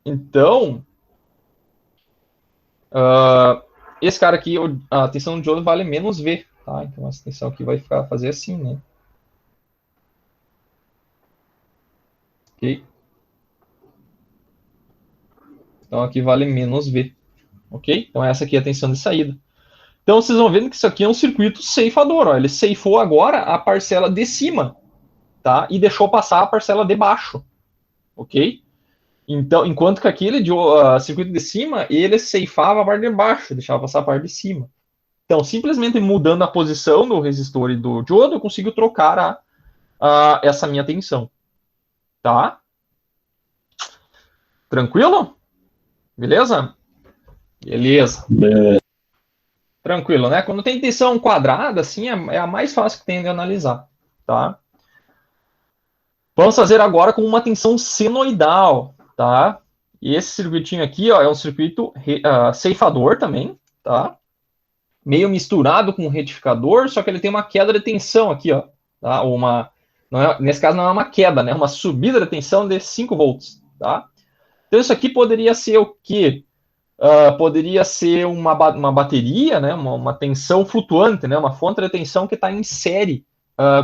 Então, esse cara aqui, a tensão do diodo vale menos V, tá? Então, essa tensão aqui vai fazer assim, né? Ok? Então, aqui vale menos V, ok? Então, essa aqui é a tensão de saída. Então, vocês vão vendo que isso aqui é um circuito ceifador, ó. Ele ceifou agora a parcela de cima, tá? E deixou passar a parcela de baixo, ok? Então, enquanto que aquele circuito de cima, ele ceifava a parte de baixo, deixava passar a parte de cima. Então, simplesmente mudando a posição do resistor e do diodo, eu consigo trocar essa minha tensão. Tá? Tranquilo? Beleza? Beleza. Tranquilo, né? Quando tem tensão quadrada, assim, é a mais fácil que tem de analisar. Tá? Vamos fazer agora com uma tensão senoidal. Tá? E esse circuitinho aqui, ó, é um circuito ceifador também. Tá? Meio misturado com um retificador, só que ele tem uma queda de tensão aqui, ó, tá? Nesse caso não é uma queda, né? É uma subida de tensão de 5 volts, tá? Então isso aqui poderia ser o quê? Poderia ser uma bateria, né? Uma tensão flutuante, né? Uma fonte de tensão que está em série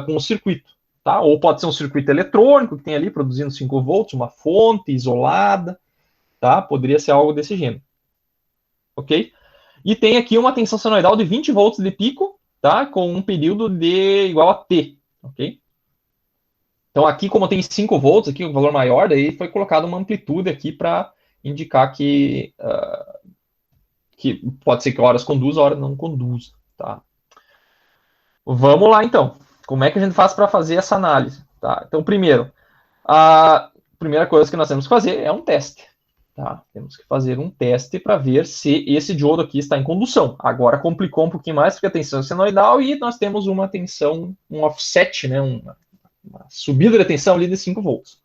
com o circuito, tá? Ou pode ser um circuito eletrônico que tem ali produzindo 5 volts, uma fonte isolada, tá? Poderia ser algo desse gênero, ok? E tem aqui uma tensão senoidal de 20 volts de pico, tá? Com um período de igual a T, ok? Então aqui, como tem 5 volts, aqui o valor maior, daí foi colocado uma amplitude aqui para indicar que pode ser que horas conduz, horas não conduz, tá? Vamos lá, então. Como é que a gente faz para fazer essa análise? Tá? Então, primeiro, a primeira coisa que nós temos que fazer é um teste. Tá? Temos que fazer um teste para ver se esse diodo aqui está em condução. Agora complicou um pouquinho mais, porque a tensão é senoidal e nós temos uma tensão, um offset, né? uma subida de tensão ali de 5 volts.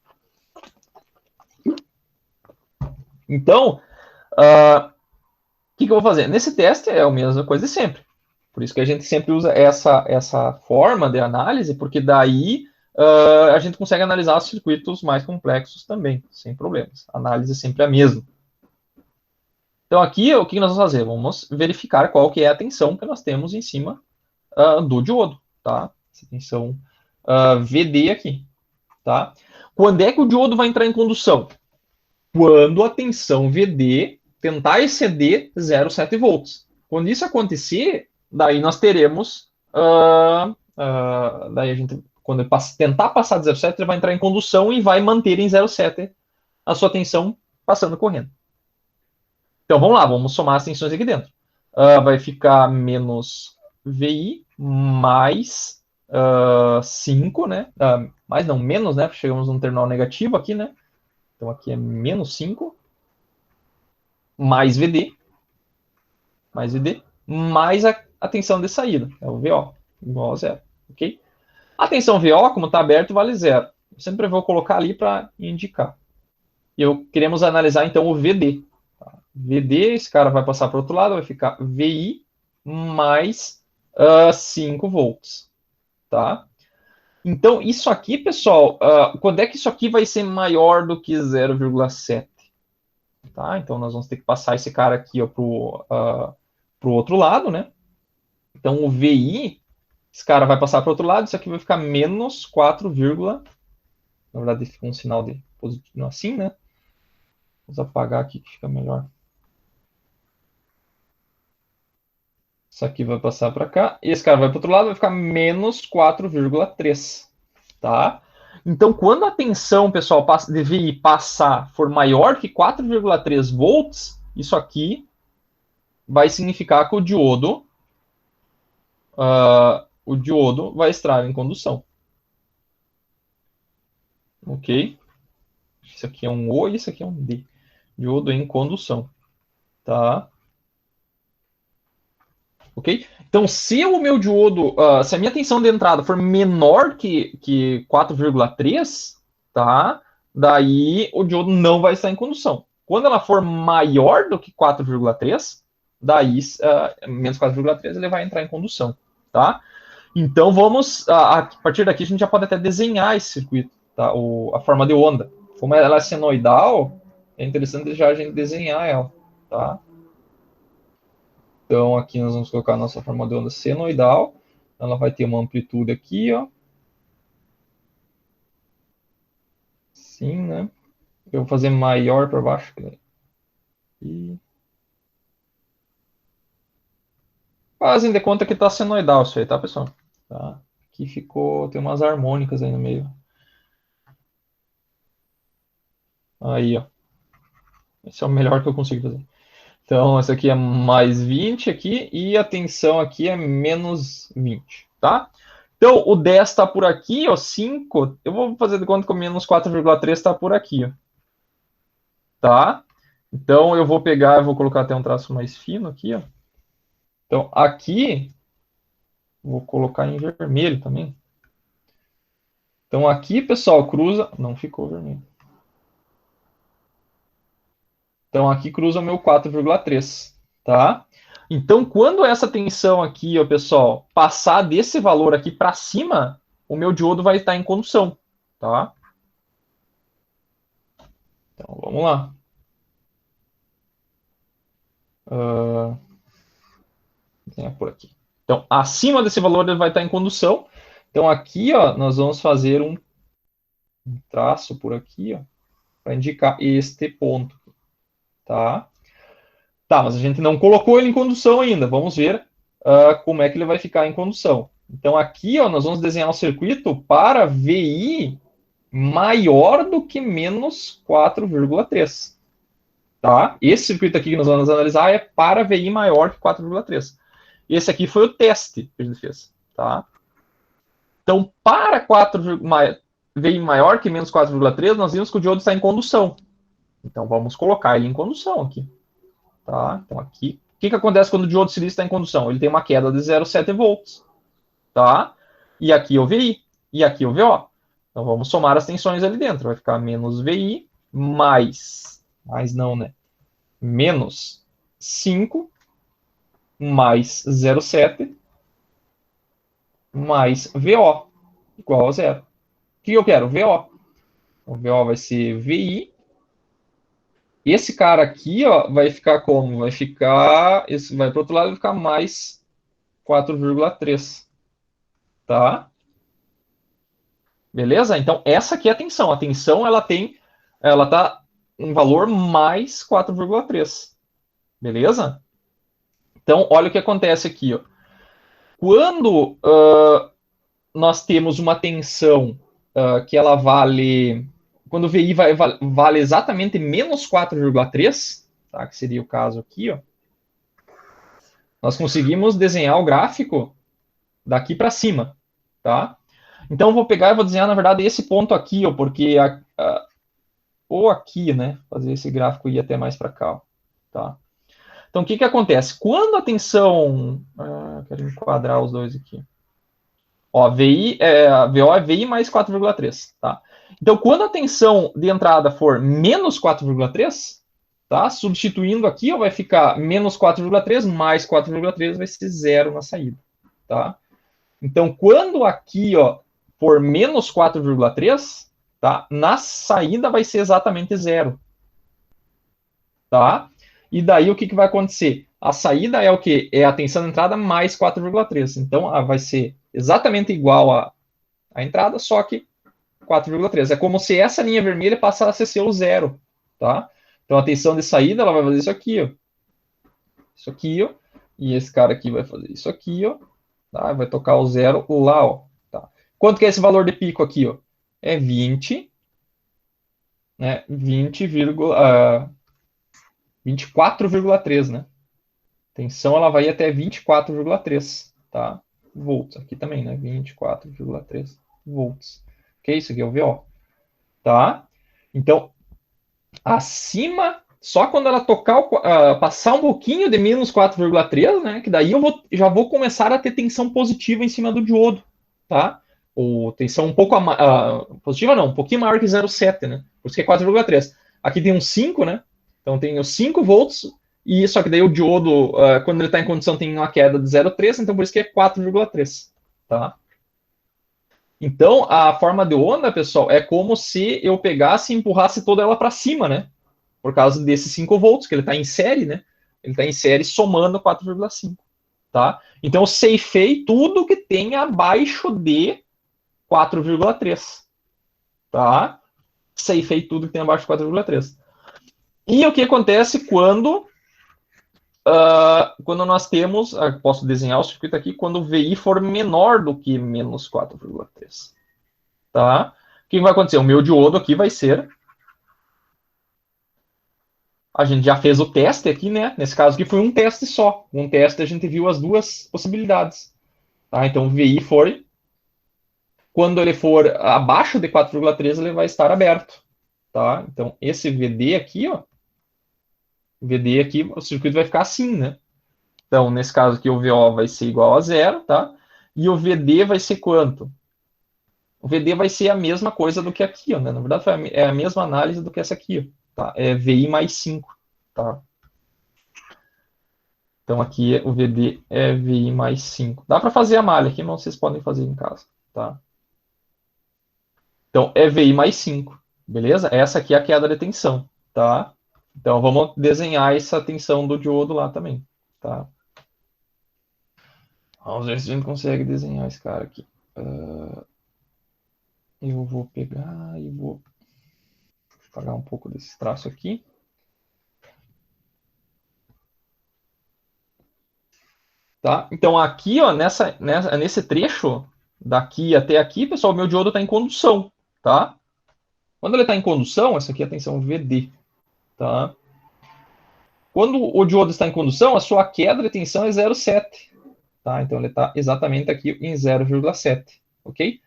Então, o que eu vou fazer? Nesse teste é a mesma coisa de sempre. Por isso que a gente sempre usa essa forma de análise, porque daí a gente consegue analisar os circuitos mais complexos também, sem problemas. A análise é sempre a mesma. Então aqui, o que nós vamos fazer? Vamos verificar qual que é a tensão que nós temos em cima do diodo, tá? Essa tensão VD aqui, tá? Quando é que o diodo vai entrar em condução? quando a tensão VD tentar exceder 0,7 volts. Quando isso acontecer, daí nós teremos, daí a gente, quando ele tentar passar de 0,7, ele vai entrar em condução e vai manter em 0,7 a sua tensão passando correndo. Então vamos lá, vamos somar as tensões aqui dentro. Vai ficar menos VI mais 5, né? Mais não, menos, né? Chegamos num terminal negativo aqui, né? Então aqui é menos 5 mais VD, mais a tensão de saída, é o VO, igual a zero, ok? A tensão VO, como está aberto, vale zero. Eu sempre vou colocar ali para indicar. E queremos analisar, então, o VD. VD, esse cara vai passar para o outro lado, vai ficar VI mais 5 volts, tá? Então, isso aqui, pessoal, quando é que isso aqui vai ser maior do que 0,7? Tá? Então, nós vamos ter que passar esse cara aqui para o outro lado, né? Então, o VI, esse cara vai passar para o outro lado, isso aqui vai ficar menos 4, na verdade, fica um sinal de positivo assim, né? Vamos apagar aqui que fica melhor. Isso aqui vai passar para cá. E esse cara vai para o outro lado, vai ficar menos 4,3. Tá? Então, quando a tensão, pessoal, de VI passar for maior que 4,3 volts, isso aqui vai significar que o diodo vai estar em condução. Ok? Isso aqui é um O e isso aqui é um D. Diodo em condução. Tá? Ok? Então, se o meu diodo, se a minha tensão de entrada for menor que 4,3, tá? Daí o diodo não vai estar em condução. Quando ela for maior do que 4,3, daí menos 4,3 ele vai entrar em condução, tá? Então vamos, a partir daqui a gente já pode até desenhar esse circuito, tá? A forma de onda. Como ela é senoidal, é interessante já a gente desenhar ela, tá? Então, aqui nós vamos colocar a nossa forma de onda senoidal. Ela vai ter uma amplitude aqui, ó. Sim, né? Eu vou fazer maior para baixo. E... fazem de conta que está senoidal isso aí, tá, pessoal? Tá? Aqui ficou... tem umas harmônicas aí no meio. Aí, ó. Esse é o melhor que eu consigo fazer. Então, esse aqui é mais 20 aqui. E a tensão aqui é menos 20, tá? Então, o 10 está por aqui, ó, 5. Eu vou fazer de conta que o menos 4,3 está por aqui, ó. Tá? Então, eu vou pegar, eu vou colocar até um traço mais fino aqui, ó. Então, aqui, vou colocar em vermelho também. Então, aqui, pessoal, cruza... não ficou vermelho. Então, aqui cruza o meu 4,3, tá? Então, quando essa tensão aqui, ó, pessoal, passar desse valor aqui para cima, o meu diodo vai estar em condução, tá? Então, vamos lá. Por aqui. Então, acima desse valor ele vai estar em condução. Então, aqui, ó, nós vamos fazer um traço por aqui, ó, para indicar este ponto, tá? Tá, mas a gente não colocou ele em condução ainda. Vamos ver como é que ele vai ficar em condução. Então, aqui, ó, nós vamos desenhar um circuito para VI maior do que menos 4,3. Tá? Esse circuito aqui que nós vamos analisar é para VI maior que 4,3. Esse aqui foi o teste que a gente fez. Tá? Então, para VI maior que menos 4,3, nós vimos que o diodo está em condução. Então, vamos colocar ele em condução aqui. Tá? Então, aqui, o que acontece quando o diodo silício está em condução? Ele tem uma queda de 0,7 volts. Tá? E aqui é o VI, e aqui é o VO. Então, vamos somar as tensões ali dentro. Vai ficar menos VI mais não, né? Menos 5 mais 0,7 mais VO igual a zero. O que eu quero? VO. O VO vai ser VI. Esse cara aqui, ó, vai ficar como? Vai ficar... esse vai para o outro lado e vai ficar mais 4,3. Tá? Beleza? Então, essa aqui é a tensão. A tensão, ela tá um valor mais 4,3. Beleza? Então, olha o que acontece aqui. Ó. Quando nós temos uma tensão que ela vale... Quando o VI vale exatamente menos 4,3, tá? Que seria o caso aqui, ó, nós conseguimos desenhar o gráfico daqui para cima, tá? Então, eu vou pegar e vou desenhar, na verdade, esse ponto aqui, ó, porque... ou aqui, né? Fazer esse gráfico ir até mais para cá, ó, tá? Então, o que acontece? Quando a tensão... quero enquadrar os dois aqui. Ó, VO é VI mais 4,3, tá? Então, quando a tensão de entrada for menos 4,3, tá? Substituindo aqui, ó, vai ficar menos 4,3 mais 4,3 vai ser zero na saída, tá? Então, quando aqui, ó, for menos 4,3, tá? Na saída vai ser exatamente zero, tá? E daí o que vai acontecer? A saída é o quê? É a tensão de entrada mais 4,3. Então, vai ser exatamente igual à entrada, só que 4,3. É como se essa linha vermelha passasse a ser o zero, tá? Então, a tensão de saída, ela vai fazer isso aqui, ó. Isso aqui, ó. E esse cara aqui vai fazer isso aqui, ó. Tá? Vai tocar o zero lá, ó. Tá? Quanto que é esse valor de pico aqui, ó? É 20, né? 24,3, né? Tensão, ela vai até 24,3, tá? Volts. Aqui também, né? 24,3 volts. Ok? Isso aqui é o VO. Tá? Então, acima, só quando ela tocar, passar um pouquinho de menos 4,3, né? Que daí eu já vou começar a ter tensão positiva em cima do diodo, tá? Ou tensão um pouco positiva não, um pouquinho maior que 0,7, né? Por isso que é 4,3. Aqui tem um 5, né? Então tem os 5 volts, e só que daí o diodo, quando ele está em condição, tem uma queda de 0,3, então por isso que é 4,3, tá? Então, a forma de onda, pessoal, é como se eu pegasse e empurrasse toda ela para cima, né? Por causa desses 5 volts, que ele está em série, né? Ele está em série somando 4,5, tá? Então, eu ceifei tudo que tem abaixo de 4,3, tá? Ceifei tudo que tem abaixo de 4,3. E o que acontece quando nós temos, posso desenhar o circuito aqui, quando o VI for menor do que menos 4,3, tá? O que vai acontecer? O meu diodo aqui vai ser... A gente já fez o teste aqui, né? Nesse caso aqui foi um teste só. Um teste a gente viu as duas possibilidades, tá? Então o VI for... Quando ele for abaixo de 4,3, ele vai estar aberto, tá? Então esse VD aqui, ó, VD aqui, o circuito vai ficar assim, né? Então, nesse caso aqui, o VO vai ser igual a zero, tá? E o VD vai ser quanto? O VD vai ser a mesma coisa do que aqui, ó, né? Na verdade, é a mesma análise do que essa aqui, ó, tá? É VI mais 5, tá? Então, aqui o VD é VI mais 5. Dá para fazer a malha aqui, mas vocês podem fazer em casa, tá? Então, é VI mais 5, beleza? Essa aqui é a queda de tensão, tá? Então, vamos desenhar essa tensão do diodo lá também, tá? Vamos ver se a gente consegue desenhar esse cara aqui. Eu vou pegar e vou apagar um pouco desse traço aqui. Tá? Então, aqui, ó, nesse trecho, daqui até aqui, pessoal, meu diodo está em condução, tá? Quando ele está em condução, essa aqui é a tensão VD, tá? Quando o diodo está em condução, a sua queda de tensão é 0,7, tá? Então, ele está exatamente aqui em 0,7, ok?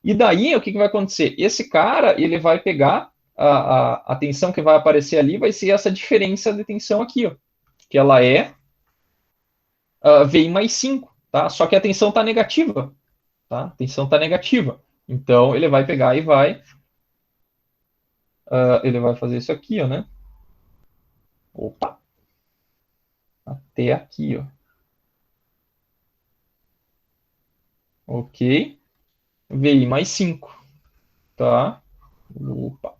E daí, o que vai acontecer? Esse cara, ele vai pegar a tensão que vai aparecer ali, vai ser essa diferença de tensão aqui, ó, que ela é VI mais 5, tá? Só que a tensão está negativa, tá? A tensão está negativa. Então, ele vai pegar e ele vai fazer isso aqui, ó, né? Opa! Até aqui, ó. Ok. VI mais 5, tá? Opa!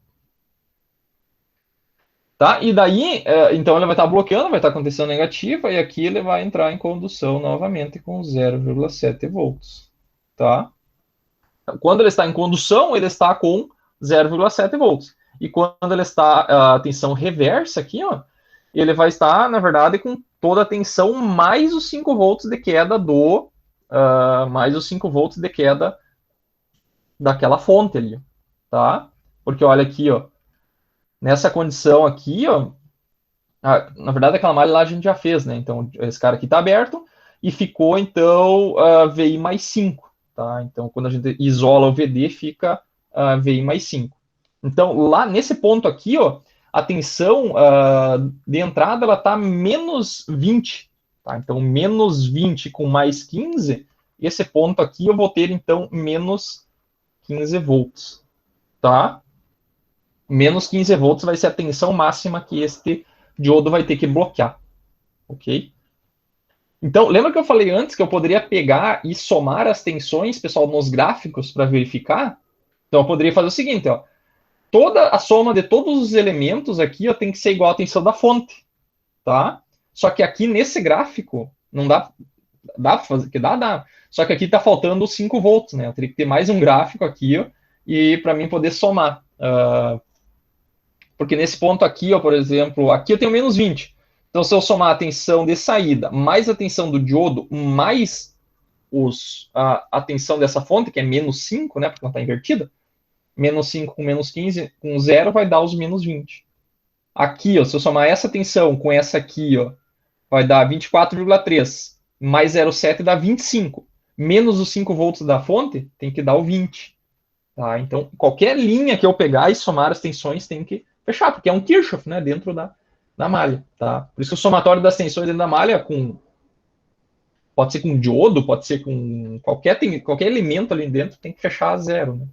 Tá? E daí, então ele vai estar bloqueando, vai estar com tensão negativa, e aqui ele vai entrar em condução novamente com 0,7 volts. Tá? Quando ele está em condução, ele está com 0,7 volts. e quando ele está a tensão reversa aqui, ó, ele vai estar, na verdade, com toda a tensão mais os 5 volts de queda mais os 5 volts de queda daquela fonte ali, tá? Porque olha aqui, ó, nessa condição aqui, ó, na verdade aquela malha lá a gente já fez, né? Então esse cara aqui está aberto e ficou então VI mais 5, tá? Então quando a gente isola o VD fica VI mais 5. Então lá nesse ponto aqui, ó, a tensão de entrada ela está menos 20, tá? Então menos 20 com mais 15, esse ponto aqui eu vou ter então menos 15 volts, tá? Menos 15 volts vai ser a tensão máxima que este diodo vai ter que bloquear, ok? Então, lembra que eu falei antes que eu poderia pegar e somar as tensões, pessoal, nos gráficos para verificar? Então, eu poderia fazer o seguinte, ó. Toda a soma de todos os elementos aqui ó, tem que ser igual à tensão da fonte, tá? Só que aqui nesse gráfico, não dá para fazer, que dá. Só que aqui está faltando 5 volts, né? Eu teria que ter mais um gráfico aqui, ó, e para mim poder somar. Porque nesse ponto aqui, ó, por exemplo, aqui eu tenho menos 20. Então, se eu somar a tensão de saída mais a tensão do diodo, mais a tensão dessa fonte, que é menos 5, né? Porque ela está invertida, menos 5 com menos 15, com 0 vai dar os menos 20. Aqui, ó, se eu somar essa tensão com essa aqui, ó, vai dar 24,3 mais 0,7 dá 25. Menos os 5 volts da fonte, tem que dar o 20. Tá? Então, qualquer linha que eu pegar e somar as tensões tem que fechar, porque é um Kirchhoff, né, dentro da malha. Tá? Por isso que o somatório das tensões dentro da malha pode ser com diodo, pode ser com qualquer elemento ali dentro, tem que fechar a zero. Né?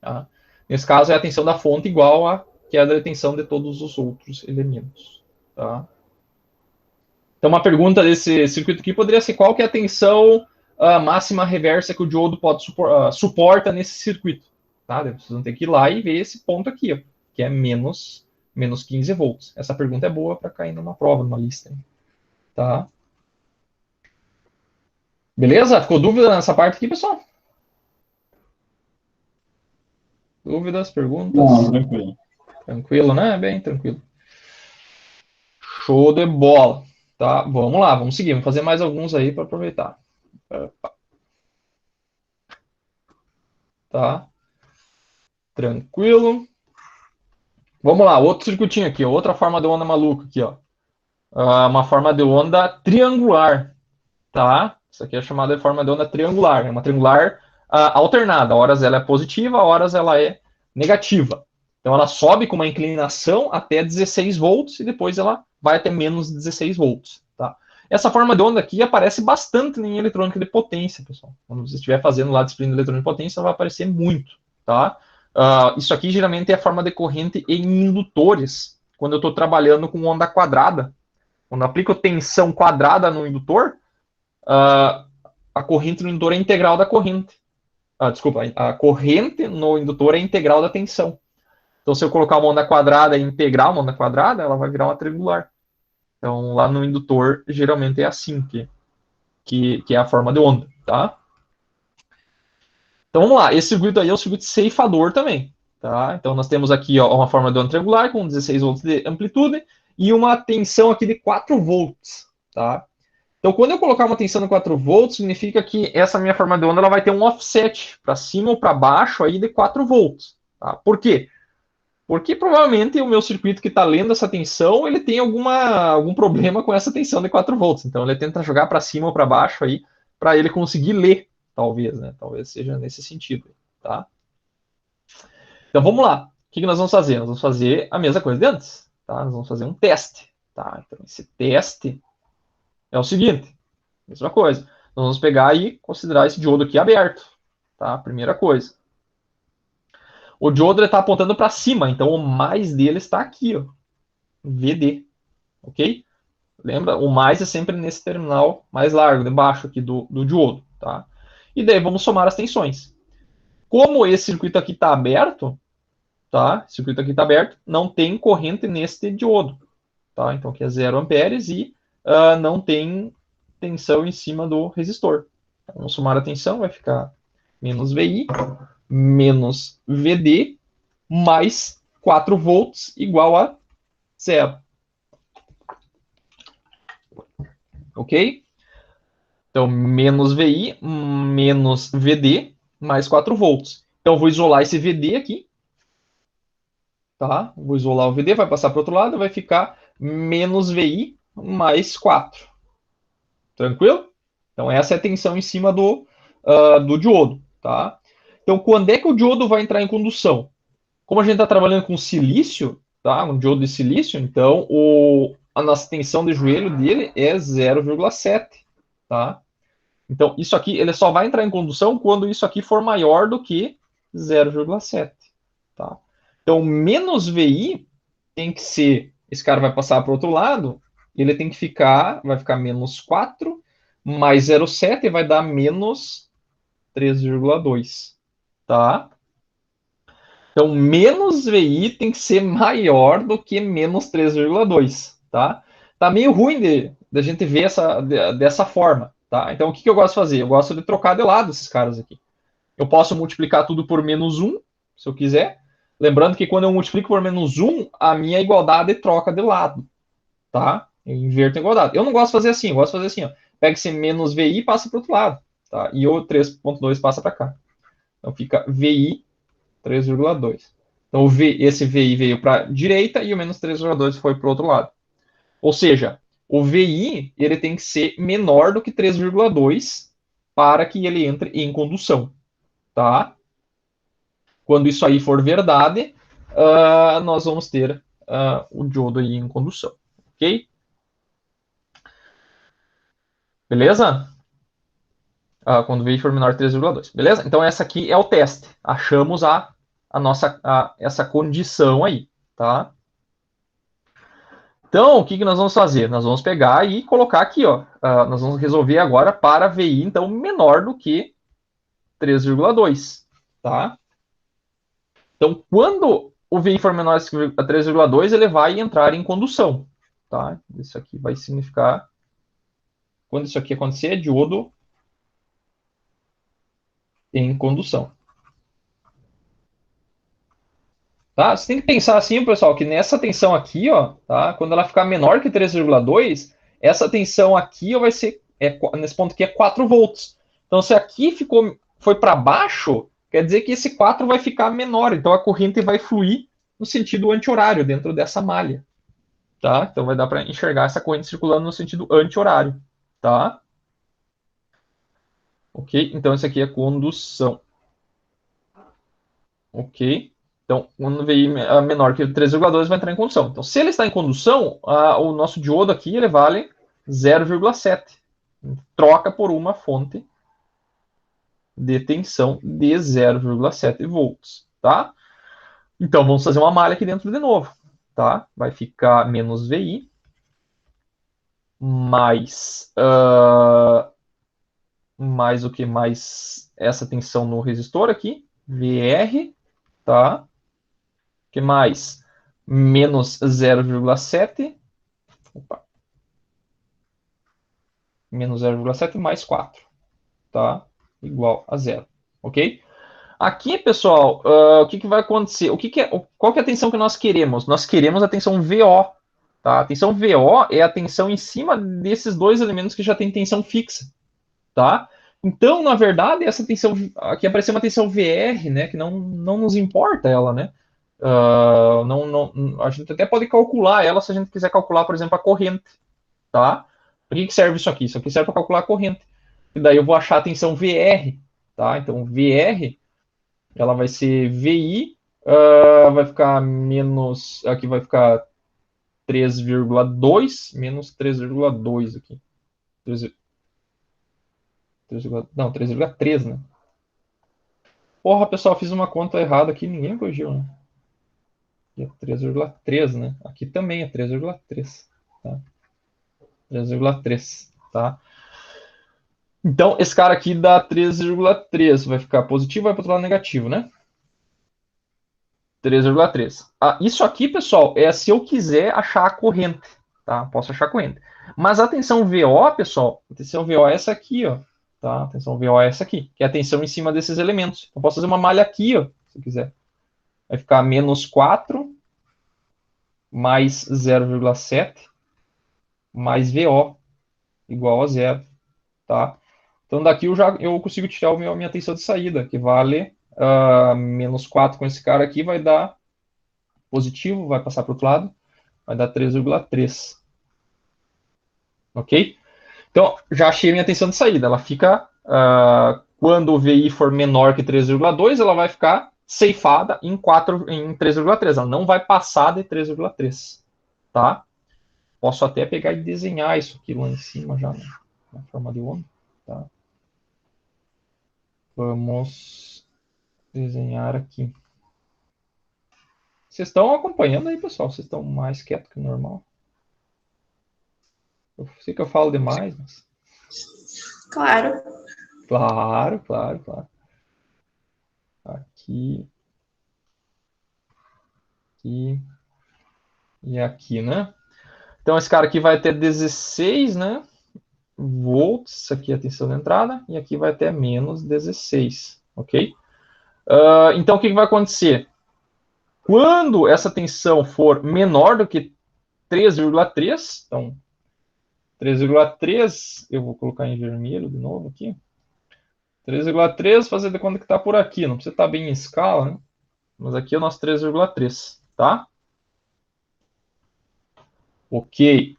Tá? Nesse caso, é a tensão da fonte igual a queda de tensão de todos os outros elementos. Tá? Então, uma pergunta desse circuito aqui poderia ser qual que é a tensão máxima reversa que o diodo suporta nesse circuito. Tá? Vocês vão ter que ir lá e ver esse ponto aqui, ó, que é menos 15 volts. Essa pergunta é boa para cair numa prova, numa lista. Tá? Beleza? Ficou dúvida nessa parte aqui, pessoal? Dúvidas, perguntas? Não, tranquilo. Tranquilo, né? Bem tranquilo. Show de bola. Tá? Vamos lá, vamos seguir. Vamos fazer mais alguns aí para aproveitar. Tá? Tranquilo. Vamos lá, outro circuitinho aqui, outra forma de onda maluca aqui, ó. Uma forma de onda triangular, tá? Isso aqui é chamada de forma de onda triangular. É uma triangular alternada. Horas ela é positiva, horas ela é negativa. Então ela sobe com uma inclinação até 16 volts e depois ela vai até menos 16 volts, tá? Essa forma de onda aqui aparece bastante em eletrônica de potência, pessoal. Quando você estiver fazendo lá disciplina de eletrônica de potência, vai aparecer muito, tá? Isso aqui geralmente é a forma de corrente em indutores, quando eu estou trabalhando com onda quadrada. Quando eu aplico tensão quadrada no indutor, a corrente no indutor é integral da corrente. Desculpa, a corrente no indutor é integral da tensão. Então, se eu colocar uma onda quadrada e integrar uma onda quadrada, ela vai virar uma triangular. Então, lá no indutor, geralmente é assim que é a forma de onda, tá? Então, vamos lá. Esse circuito aí é o circuito ceifador também, tá? Então, nós temos aqui ó, uma forma de onda triangular com 16 volts de amplitude e uma tensão aqui de 4 volts, tá? Então, quando eu colocar uma tensão de 4 volts, significa que essa minha forma de onda ela vai ter um offset para cima ou para baixo aí de 4 volts. Tá? Por quê? Porque provavelmente o meu circuito que está lendo essa tensão, ele tem algum problema com essa tensão de 4 volts. Então, ele tenta jogar para cima ou para baixo aí, para ele conseguir ler, talvez, né? Talvez seja nesse sentido, tá? Então, vamos lá. O que nós vamos fazer? Nós vamos fazer a mesma coisa de antes, tá? Nós vamos fazer um teste, tá? Então, esse teste é o seguinte, mesma coisa. Nós vamos pegar e considerar esse diodo aqui aberto, tá? Primeira coisa. O diodo está apontando para cima, então o mais dele está aqui, ó, VD, ok? Lembra? O mais é sempre nesse terminal mais largo, debaixo aqui do diodo, tá? E daí vamos somar as tensões. Como esse circuito aqui está aberto, tá? Esse circuito aqui está aberto, não tem corrente neste diodo, tá? Então aqui é 0 amperes e não tem tensão em cima do resistor. Então, vamos somar a tensão, vai ficar menos VI, menos VD, mais 4 volts igual a 0. Ok? Então, menos VI menos VD mais 4 volts. Então, eu vou isolar esse VD aqui. Tá? Vou isolar o VD, vai passar para o outro lado, vai ficar menos VI mais 4. Tranquilo? Então, essa é a tensão em cima do diodo. Tá? Então, quando é que o diodo vai entrar em condução? Como a gente está trabalhando com silício, tá? Um diodo de silício, então a nossa tensão de joelho dele é 0,7. Tá? Então, isso aqui ele só vai entrar em condução quando isso aqui for maior do que 0,7. Tá? Então, menos VI tem que ser, esse cara vai passar para o outro lado, ele tem que ficar, vai ficar menos 4, mais 0,7 vai dar menos 3,2. Tá? Então, menos VI tem que ser maior do que menos 3,2. Tá? Tá meio ruim de a gente ver dessa forma. Tá? Então, o que eu gosto de fazer? Eu gosto de trocar de lado esses caras aqui. Eu posso multiplicar tudo por menos 1, se eu quiser. Lembrando que quando eu multiplico por menos 1, a minha igualdade troca de lado. Tá? Eu inverto a igualdade. Eu não gosto de fazer assim, eu gosto de fazer assim. Ó. Pega esse menos VI e passa para o outro lado. Tá? E o 3,2 passa para cá. Então fica VI 3,2. Então esse VI veio para a direita e o menos 3,2 foi para o outro lado. Ou seja, o VI ele tem que ser menor do que 3,2 para que ele entre em condução. Tá? Quando isso aí for verdade, nós vamos ter o diodo aí em condução. Ok? Beleza? Quando o VI for menor que 3,2. Beleza? Então, essa aqui é o teste. Achamos essa condição aí. Tá? Então, o que nós vamos fazer? Nós vamos pegar e colocar aqui, ó. Nós vamos resolver agora para VI, então, menor do que 3,2. Tá? Então, quando o VI for menor a 3,2, ele vai entrar em condução. Tá? Isso aqui vai significar... Quando isso aqui acontecer, é diodo em condução. Tá? Você tem que pensar assim, pessoal, que nessa tensão aqui, ó, tá? Quando ela ficar menor que 3,2, essa tensão aqui vai ser, nesse ponto aqui, é 4 volts. Então, se aqui foi para baixo, quer dizer que esse 4 vai ficar menor. Então, a corrente vai fluir no sentido anti-horário, dentro dessa malha. Tá? Então, vai dar para enxergar essa corrente circulando no sentido anti-horário. Tá? Ok? Então, isso aqui é condução. Ok? Então, quando VI menor que 3,2 vai entrar em condução. Então, se ele está em condução, o nosso diodo aqui ele vale 0,7. Troca por uma fonte de tensão de 0,7 volts. Tá? Então, vamos fazer uma malha aqui dentro de novo. Tá? Vai ficar menos VI mais o que? Mais essa tensão no resistor aqui, VR, tá? O que mais? Menos 0,7, menos 0,7 mais 4, tá? Igual a 0, ok? Aqui, pessoal, o que vai acontecer? Qual que é a tensão que nós queremos? Nós queremos a tensão VO, tá? A tensão VO é a tensão em cima desses dois elementos que já tem tensão fixa, tá? Então, na verdade, essa tensão aqui apareceu uma tensão VR, né? Que não nos importa ela, né? A gente até pode calcular ela se a gente quiser calcular, por exemplo, a corrente, tá? Para que serve isso aqui? Isso aqui serve para calcular a corrente. E daí eu vou achar a tensão VR, tá? Então, VR, ela vai ser VI, vai ficar menos, aqui vai ficar 3,2, menos 3,2 aqui. 3,3, né? Porra, pessoal, fiz uma conta errada aqui, ninguém me corrigiu, né? Aqui é 3,3, né? Aqui também é 3,3, tá? 3,3, tá? Então, esse cara aqui dá 3,3, vai ficar positivo, vai para o outro lado negativo, né? 3,3. Isso aqui, pessoal, é se eu quiser achar a corrente, tá? Posso achar a corrente. Mas a tensão VO, pessoal, a tensão VO é essa aqui, ó. Tá? A tensão VO é essa aqui, que é a tensão em cima desses elementos. Eu posso fazer uma malha aqui, ó, se eu quiser. Vai ficar menos 4 mais 0,7 mais VO igual a 0, tá? Então, daqui eu consigo tirar a minha tensão de saída, que vale menos 4 com esse cara aqui, vai dar positivo, vai passar para o outro lado, vai dar 3,3. Ok? Então, já achei a minha tensão de saída. Ela fica, quando o VI for menor que 3,2, ela vai ficar ceifada em 3,3. Ela não vai passar de 3,3. Tá? Posso até pegar e desenhar isso aqui lá em cima já, na forma de onda. Tá? Vamos desenhar aqui. Vocês estão acompanhando aí, pessoal? Vocês estão mais quietos que o normal? Eu sei que eu falo demais, mas... Claro. Claro, claro, claro. Aqui. Aqui. E aqui, né? Então, esse cara aqui vai ter 16, né? Volts. Aqui é a tensão de entrada. E aqui vai ter menos 16. Ok? Então, o que vai acontecer? Quando essa tensão for menor do que 3,3, então 3,3, eu vou colocar em vermelho de novo aqui. 3,3, fazer de conta que está por aqui. Não precisa estar bem em escala, né? Mas aqui é o nosso 3,3, tá? Ok.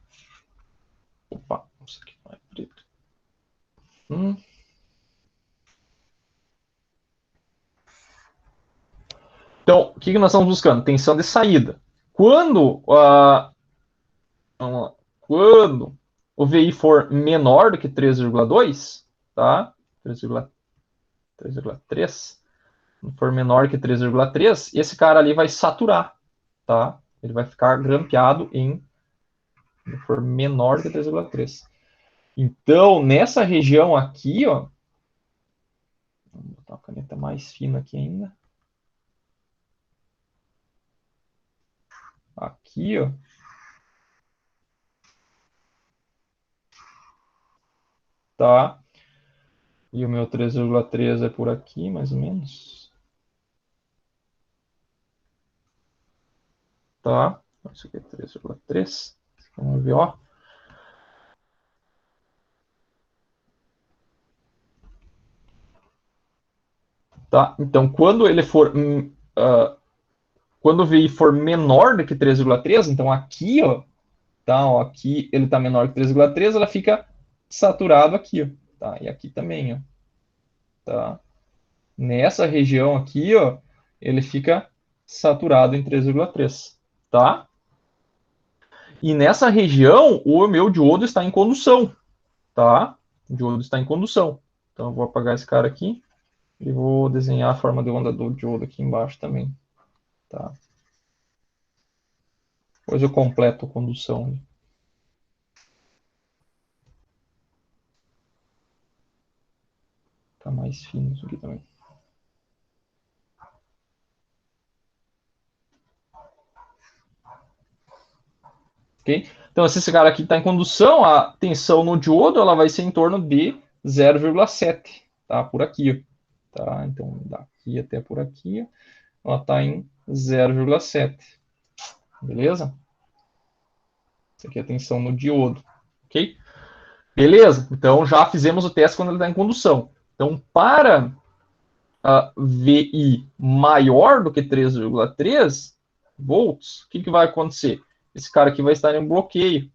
Opa, isso aqui não é preto. Então, o que nós estamos buscando? Tensão de saída. Quando, quando o VI for menor do que 3,2, tá? 3,3, for menor que 3,3, esse cara ali vai saturar, tá? Ele vai ficar grampeado em for menor que 3,3. Então, nessa região aqui, ó, vamos botar uma caneta mais fina aqui ainda. Aqui, ó. Tá? E o meu 3,3 é por aqui, mais ou menos. Tá? Isso aqui é 3,3. Vamos ver, ó. Tá? Então, quando ele for... quando o VI for menor do que 3,3, então aqui, ó, tá? Ó, aqui ele tá menor que 3,3, ela fica saturado aqui, ó. Tá? E aqui também, ó. Tá? Nessa região aqui, ó, ele fica saturado em 3,3, tá? E nessa região, o meu diodo está em condução, tá? O diodo está em condução. Então, eu vou apagar esse cara aqui e vou desenhar a forma de onda do diodo aqui embaixo também, tá? Depois eu completo a condução. Tá mais fino isso aqui também. Ok? Então, se esse cara aqui está em condução, a tensão no diodo ela vai ser em torno de 0,7, tá? Por aqui, ó. Tá? Então, daqui até por aqui, ela está em 0,7. Beleza? Essa aqui é a tensão no diodo. Ok? Beleza? Então, já fizemos o teste quando ele está em condução. Então, para VI maior do que 3,3 volts, o que vai acontecer? Esse cara aqui vai estar em um bloqueio.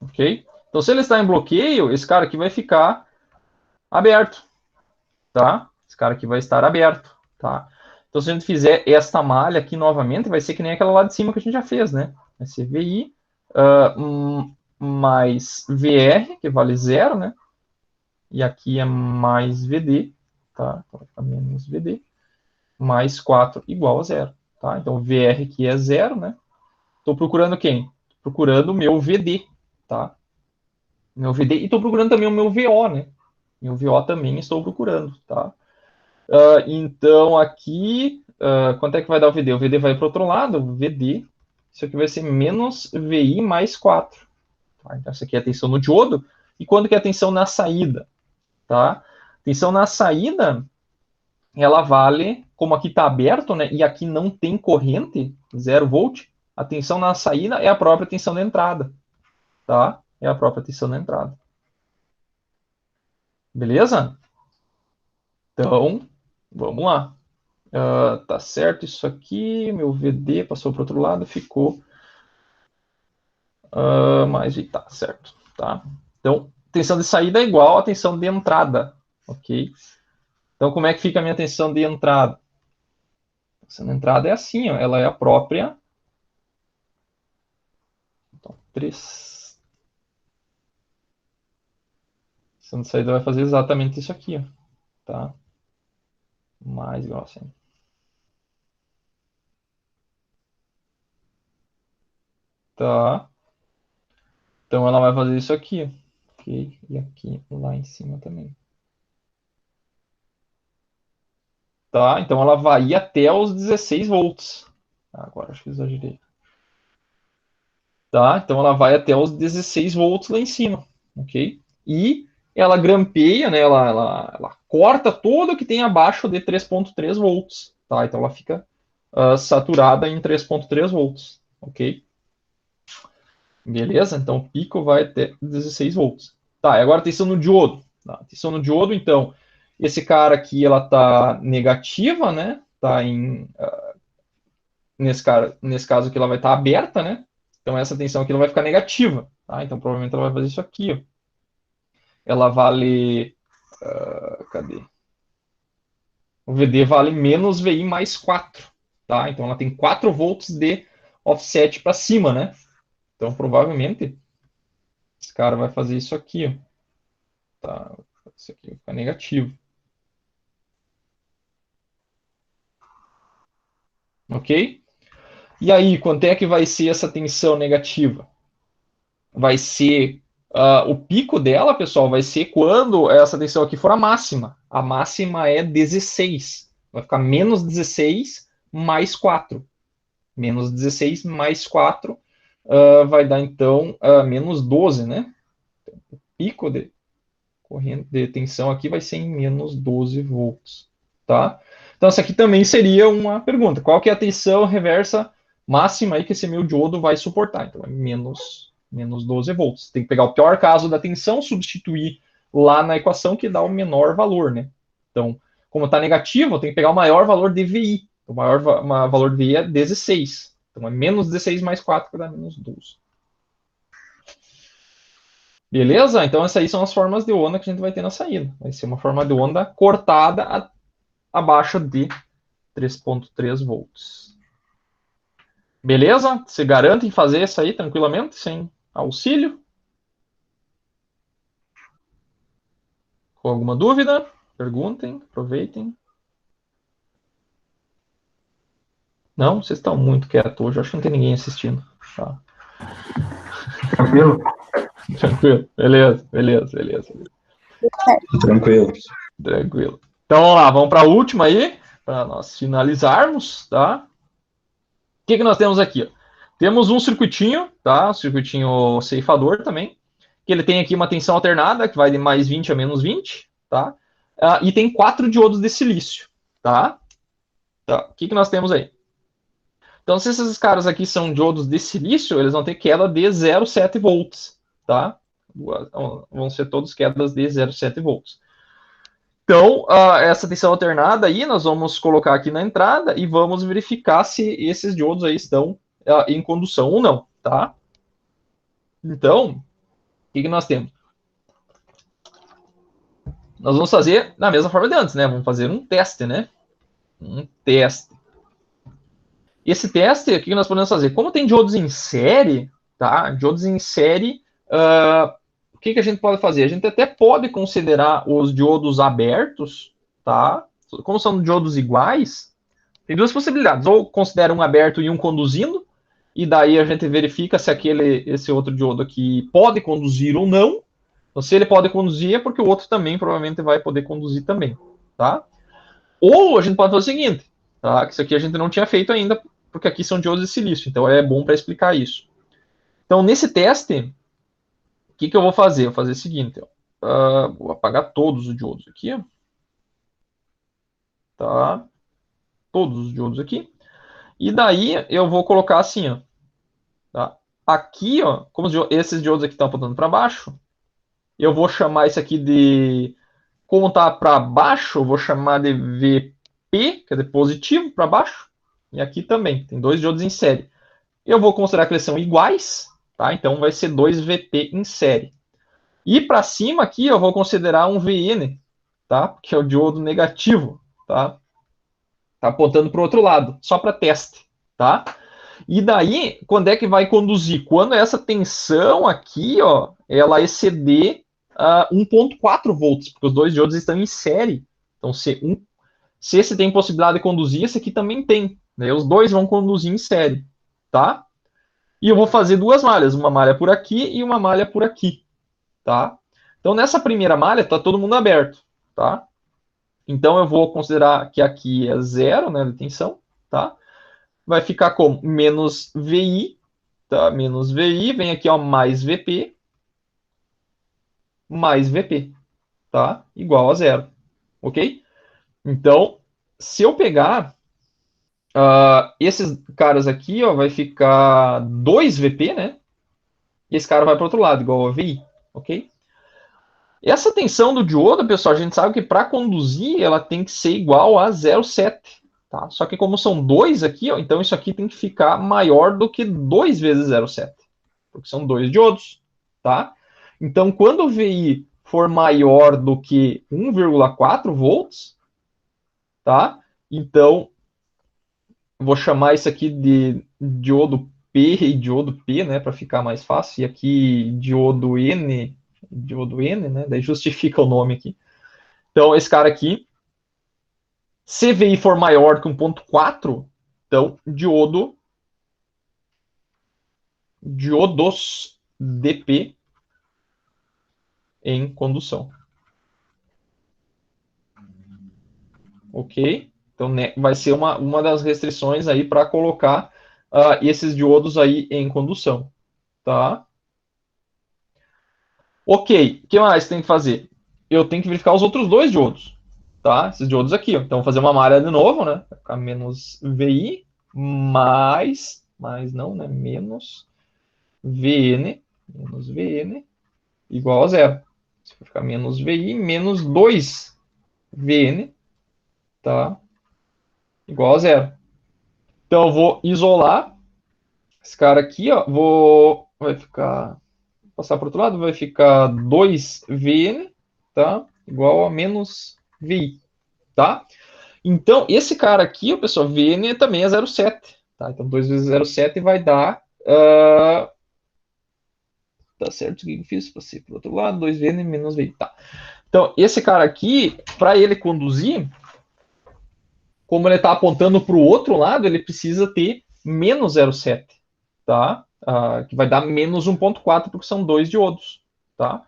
Ok? Então, se ele está em bloqueio, esse cara aqui vai ficar aberto. Tá? Esse cara aqui vai estar aberto. Tá? Então, se a gente fizer esta malha aqui novamente, vai ser que nem aquela lá de cima que a gente já fez, né? Vai ser VI mais VR, que vale 0, né? E aqui é mais VD, tá? Então, vai ficar menos VD, mais 4 igual a 0. Tá? Então, VR aqui é 0, né? Estou procurando quem? Procurando o meu VD, tá? Meu VD, e estou procurando também o meu VO, né? Meu VO também estou procurando, tá? Então, aqui, quanto é que vai dar o VD? O VD vai para o outro lado, o VD, isso aqui vai ser menos VI mais 4. Tá? Então, essa aqui é a tensão no diodo. E quando que é a tensão na saída? Tá? Tensão na saída, ela vale como aqui está aberto, né, e aqui não tem corrente, 0 volt, a tensão na saída é a própria tensão da entrada, tá? É a própria tensão da entrada. Beleza? Então, vamos lá. Tá certo isso aqui, meu VD passou para o outro lado, ficou mais I, tá certo, tá? Então, tensão de saída é igual à tensão de entrada, ok? Então, como é que fica a minha tensão de entrada? A tensão de entrada é assim, ó, ela é a própria. Então, 3. A tensão de saída vai fazer exatamente isso aqui, ó, tá? Mais igual assim. Tá? Então, ela vai fazer isso aqui, ok? E aqui, lá em cima também. Tá? Então, ela vai ir até os 16 volts. Agora, acho que exagerei. Tá? Então ela vai até os 16 volts lá em cima, ok? E ela grampeia, né? Ela corta tudo que tem abaixo de 3.3 volts, tá? Então ela fica saturada em 3.3 volts, ok? Beleza? Então o pico vai até 16 volts. Tá, e agora atenção no diodo. Tá? Atenção no diodo, então, esse cara aqui, ela tá negativa, né? Tá em... nesse caso aqui, ela vai estar aberta, né? Então essa tensão aqui ela vai ficar negativa, tá? Então provavelmente ela vai fazer isso aqui, ó. Ela vale, cadê? O VD vale menos VI mais 4, tá? Então ela tem 4 volts de offset para cima, né? Então provavelmente esse cara vai fazer isso aqui, ó. Tá? Isso aqui vai ficar negativo. Ok? E aí, quanto é que vai ser essa tensão negativa? Vai ser o pico dela, pessoal, vai ser quando essa tensão aqui for a máxima. A máxima é 16. Vai ficar menos 16 mais 4. Menos 16 mais 4 vai dar, então, menos 12, né? O pico de corrente de tensão aqui vai ser em menos 12 volts, tá? Então, essa aqui também seria uma pergunta. Qual que é a tensão reversa máxima aí que esse meu diodo vai suportar? Então, é menos 12 volts. Tem que pegar o pior caso da tensão, substituir lá na equação que dá o menor valor, né? Então, como está negativo, eu tenho que pegar o maior valor de VI. O maior valor de VI é 16. Então, é menos 16 mais 4 que dá menos 12. Beleza? Então, essas aí são as formas de onda que a gente vai ter na saída. Vai ser uma forma de onda cortada abaixo de 3.3 volts. Beleza? Se garante em fazer isso aí tranquilamente, sem auxílio? Com alguma dúvida? Perguntem, aproveitem. Não? Vocês estão muito quietos hoje. Acho que não tem ninguém assistindo. Tá. Tranquilo? Tranquilo. Beleza, beleza, beleza. Tranquilo. Tranquilo. Então, vamos lá. Vamos para a última aí, para nós finalizarmos, tá? O que nós temos aqui? Temos um circuitinho, tá? Um circuitinho ceifador também, que ele tem aqui uma tensão alternada, que vai de mais 20 a menos 20, tá? E tem 4 diodos de silício, tá? O que nós temos aí? Então, se esses caras aqui são diodos de silício, eles vão ter queda de 0,7 volts, tá? Vão ser todos quedas de 0,7 volts. Então, essa tensão alternada aí, nós vamos colocar aqui na entrada e vamos verificar se esses diodos aí estão em condução ou não, tá? Então, o que nós temos? Nós vamos fazer da mesma forma de antes, né? Vamos fazer um teste, né? Um teste. Esse teste, o que nós podemos fazer? Como tem diodos em série, tá? Diodos em série, o que a gente pode fazer? A gente até pode considerar os diodos abertos, tá? Como são diodos iguais, tem duas possibilidades. Ou considera um aberto e um conduzindo, e daí a gente verifica se esse outro diodo aqui pode conduzir ou não. Então, se ele pode conduzir, é porque o outro também provavelmente vai poder conduzir também, tá? Ou a gente pode fazer o seguinte, tá? Que isso aqui a gente não tinha feito ainda, porque aqui são diodos de silício, então é bom para explicar isso. Então, nesse teste, o que eu vou fazer? Eu vou fazer o seguinte, vou apagar todos os diodos aqui, tá? todos os diodos aqui. E daí eu vou colocar assim, ó. Tá? Aqui, ó, como esses diodos aqui estão apontando para baixo, eu vou chamar isso aqui de... Como está para baixo, eu vou chamar de VP, quer dizer, positivo para baixo. E aqui também, tem dois diodos em série. Eu vou considerar que eles são iguais, tá? Então vai ser 2 VP em série. E para cima aqui eu vou considerar um VN, tá? Que é o diodo negativo, tá? Tá apontando para o outro lado, só para teste, tá? E daí, quando é que vai conduzir? Quando essa tensão aqui, ó, ela exceder 1.4 volts, porque os dois diodos estão em série. Então, se esse tem possibilidade de conduzir, esse aqui também tem. Né? Os dois vão conduzir em série, tá? E eu vou fazer duas malhas, uma malha por aqui e uma malha por aqui, tá? Então, nessa primeira malha, tá todo mundo aberto, tá? Então, eu vou considerar que aqui é zero, né, de tensão, tá? Vai ficar como? Menos VI, tá? Menos VI, vem aqui, ó, mais VP, mais VP, tá? Igual a zero, ok? Então, se eu pegar esses caras aqui, ó, vai ficar 2 VP, né? E esse cara vai para o outro lado, igual a VI, ok? Essa tensão do diodo, pessoal, a gente sabe que para conduzir ela tem que ser igual a 0,7. Tá? Só que como são 2 aqui, ó, então isso aqui tem que ficar maior do que 2 vezes 0,7. Porque são 2 diodos. Tá? Então, quando o VI for maior do que 1,4 volts, tá? Então, vou chamar isso aqui de diodo P e diodo P, né, para ficar mais fácil. E aqui diodo N, né? Daí justifica o nome aqui. Então, esse cara aqui, se VI for maior que 1.4, então diodos DP em condução. Ok? Então, né, vai ser uma das restrições aí para colocar esses diodos aí em condução. Tá? Ok, o que mais tem que fazer? Eu tenho que verificar os outros dois diodos, tá? Esses diodos aqui, ó. Então, vou fazer uma malha de novo, né? Vai ficar menos VI mais não, né? Menos VN, igual a zero. Isso vai ficar menos VI menos 2 VN, tá? Igual a zero. Então, eu vou isolar esse cara aqui, ó. Vai ficar... Passar para o outro lado, vai ficar 2VN, tá? Igual a menos VI, tá? Então, esse cara aqui, pessoal, VN também é 0,7, tá? Então, 2 vezes 0,7 vai dar... tá certo o que eu fiz? Passei para o outro lado, 2VN menos VI, tá? Então, esse cara aqui, para ele conduzir, como ele está apontando para o outro lado, ele precisa ter menos 0,7, tá? Que vai dar menos 1.4, porque são dois diodos, tá?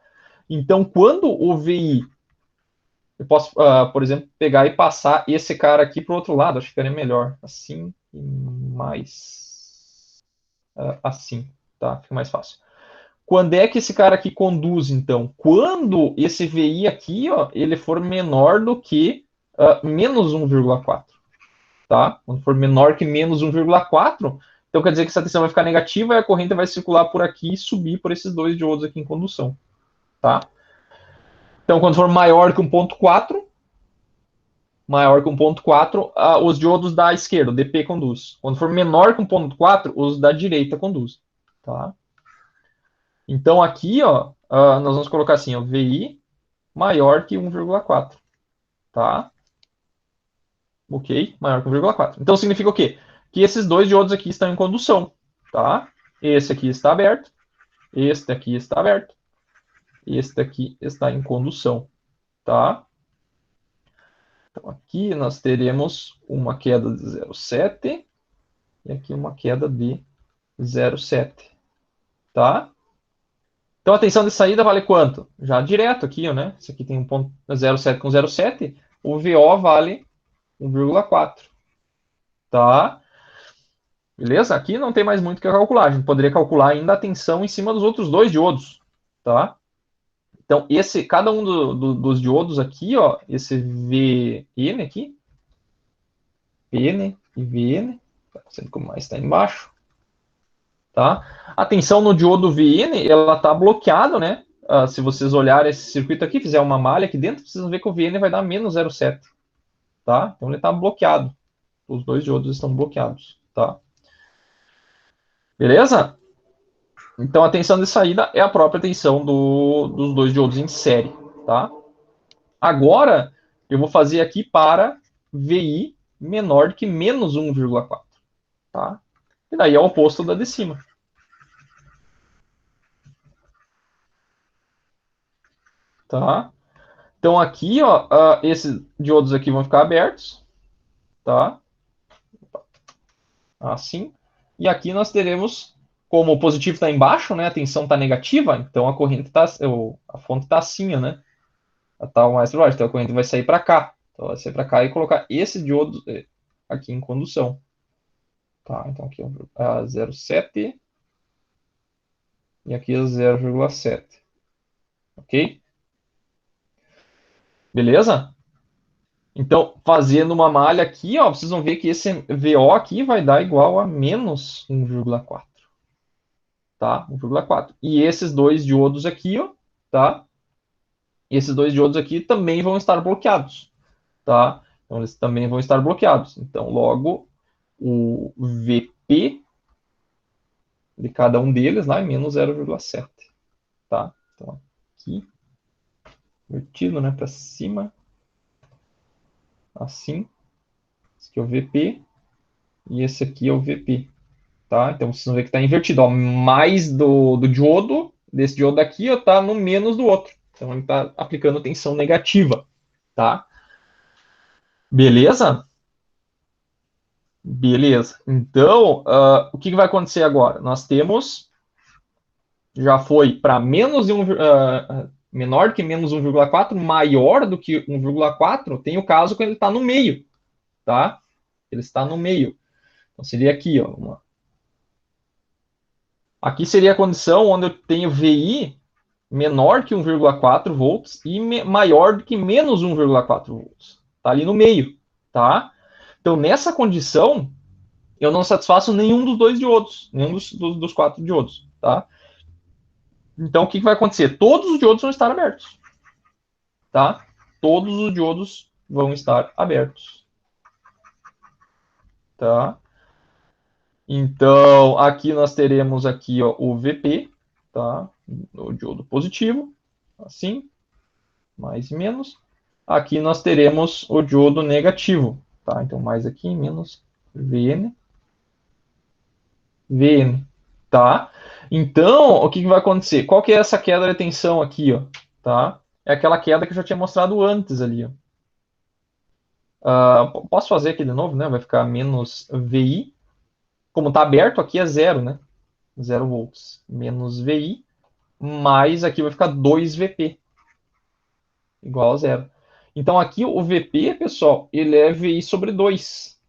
Então, quando o VI, eu posso, por exemplo, pegar e passar esse cara aqui para o outro lado, acho que ficaria melhor. Assim e mais assim, tá? Fica mais fácil. Quando é que esse cara aqui conduz, então? Quando esse VI aqui, ó, ele for menor do que menos 1,4, tá? Quando for menor que menos 1,4, então quer dizer que essa tensão vai ficar negativa e a corrente vai circular por aqui e subir por esses dois diodos aqui em condução, tá? Então, quando for maior que 1.4, os diodos da esquerda, o DP conduz. Quando for menor que 1.4, os da direita conduz, tá? Então, aqui, ó, nós vamos colocar assim, ó, VI maior que 1,4, tá? Ok? Maior que 1,4. Então, significa o quê? Que esses dois diodos aqui estão em condução, tá? Esse aqui está aberto, este aqui está aberto, este aqui está em condução, tá? Então, aqui nós teremos uma queda de 0,7 e aqui uma queda de 0,7, tá? Então, a tensão de saída vale quanto? Já direto aqui, né? Isso aqui tem 0,7 com 0,7, o VO vale 1,4, tá? Beleza? Aqui não tem mais muito o que calcular. A gente poderia calcular ainda a tensão em cima dos outros dois diodos, tá? Então, cada um dos diodos aqui, ó, esse VN aqui, PN e VN, sendo como mais está embaixo, tá? A tensão no diodo VN, ela está bloqueada, né? Se vocês olharem esse circuito aqui, fizer uma malha aqui dentro, vocês vão ver que o VN vai dar menos 0,7, tá? Então ele está bloqueado. Os dois diodos estão bloqueados, tá? Beleza? Então a tensão de saída é a própria tensão dos dois diodos em série, tá? Agora eu vou fazer aqui para VI menor do que menos 1,4, tá? E daí é o oposto da de cima. Tá? Então aqui, ó, esses diodos aqui vão ficar abertos, tá? Assim. E aqui nós teremos, como o positivo está embaixo, né? A tensão está negativa, então a corrente está, a fonte está assim, né? Está mais para baixo, então a corrente vai sair para cá. Então vai sair para cá e colocar esse diodo aqui em condução. Tá? Então aqui é a 0,7 e aqui é 0,7. Ok? Beleza? Então, fazendo uma malha aqui, ó, vocês vão ver que esse VO aqui vai dar igual a menos 1,4. Tá? 1,4. E esses dois diodos aqui, ó, tá? Esses dois diodos aqui também vão estar bloqueados, tá? Então, eles também vão estar bloqueados. Então, logo, o VP de cada um deles lá é menos 0,7, tá? Então, aqui, invertido, né, para cima, assim. Esse aqui é o VP e esse aqui é o VP. Tá? Então vocês vão ver que está invertido. Ó, mais do diodo, desse diodo aqui, está no menos do outro. Então ele está aplicando tensão negativa. Tá? Beleza? Beleza. Então, o que vai acontecer agora? Nós temos, já foi para menos de menor do que menos 1,4, maior do que 1,4, tem o caso quando ele está no meio. Tá? Ele está no meio. Então seria aqui, ó, aqui seria a condição onde eu tenho VI menor que 1,4 volts e maior do que menos 1,4 volts. Está ali no meio, tá? Então, nessa condição, eu não satisfaço nenhum dos dois diodos, nenhum dos quatro diodos, tá? Então, o que vai acontecer? Todos os diodos vão estar abertos, tá? Todos os diodos vão estar abertos, tá? Então, aqui nós teremos aqui, ó, o VP, tá? O diodo positivo, assim, mais e menos. Aqui nós teremos o diodo negativo, tá? Então, mais aqui, menos VN, VN, tá? Então, o que vai acontecer? Qual que é essa queda de tensão aqui, ó? Tá? É aquela queda que eu já tinha mostrado antes ali, ó. Posso fazer aqui de novo, né? Vai ficar menos VI. Como está aberto, aqui é zero, né? 0 volts. Menos VI, mais aqui vai ficar 2 VP. Igual a zero. Então, aqui o VP, pessoal, ele é VI sobre 2.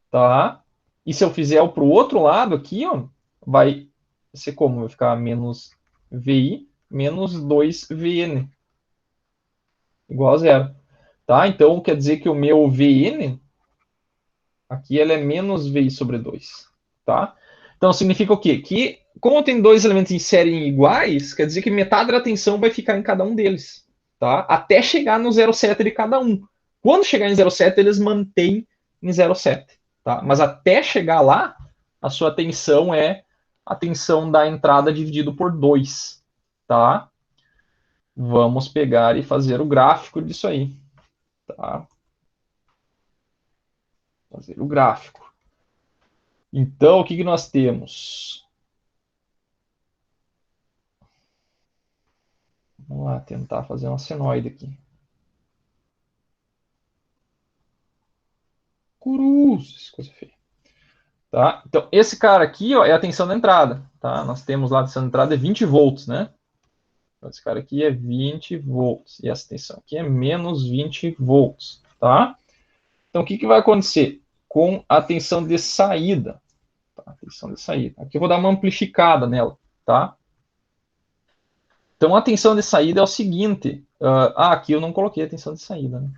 Tá? E se eu fizer o para o outro lado aqui, ó, vai ser como? Vai ficar menos VI menos 2VN. Igual a zero. Tá? Então, quer dizer que o meu VN, aqui, ele é menos VI sobre 2. Tá? Então, significa o quê? Que, como tem dois elementos em série iguais, quer dizer que metade da tensão vai ficar em cada um deles. Tá? Até chegar no 0,7 de cada um. Quando chegar em 0,7, eles mantêm em 0,7. Tá? Mas até chegar lá, a sua tensão é a tensão da entrada dividido por 2. Tá? Vamos pegar e fazer o gráfico disso aí. Tá? Fazer o gráfico. Então, o que nós temos? Vamos lá, tentar fazer uma senoide aqui. Cruz, coisa feia. Tá? Então, esse cara aqui, ó, é a tensão da entrada. Tá? Nós temos lá a tensão da entrada é 20 volts, né? Então, esse cara aqui é 20 volts. E essa tensão aqui é menos 20 volts. Tá? Então, o que vai acontecer com a tensão de saída? Tá? Tensão de saída. Aqui eu vou dar uma amplificada nela. Tá? Então, a tensão de saída é o seguinte. Aqui eu não coloquei a tensão de saída. Né?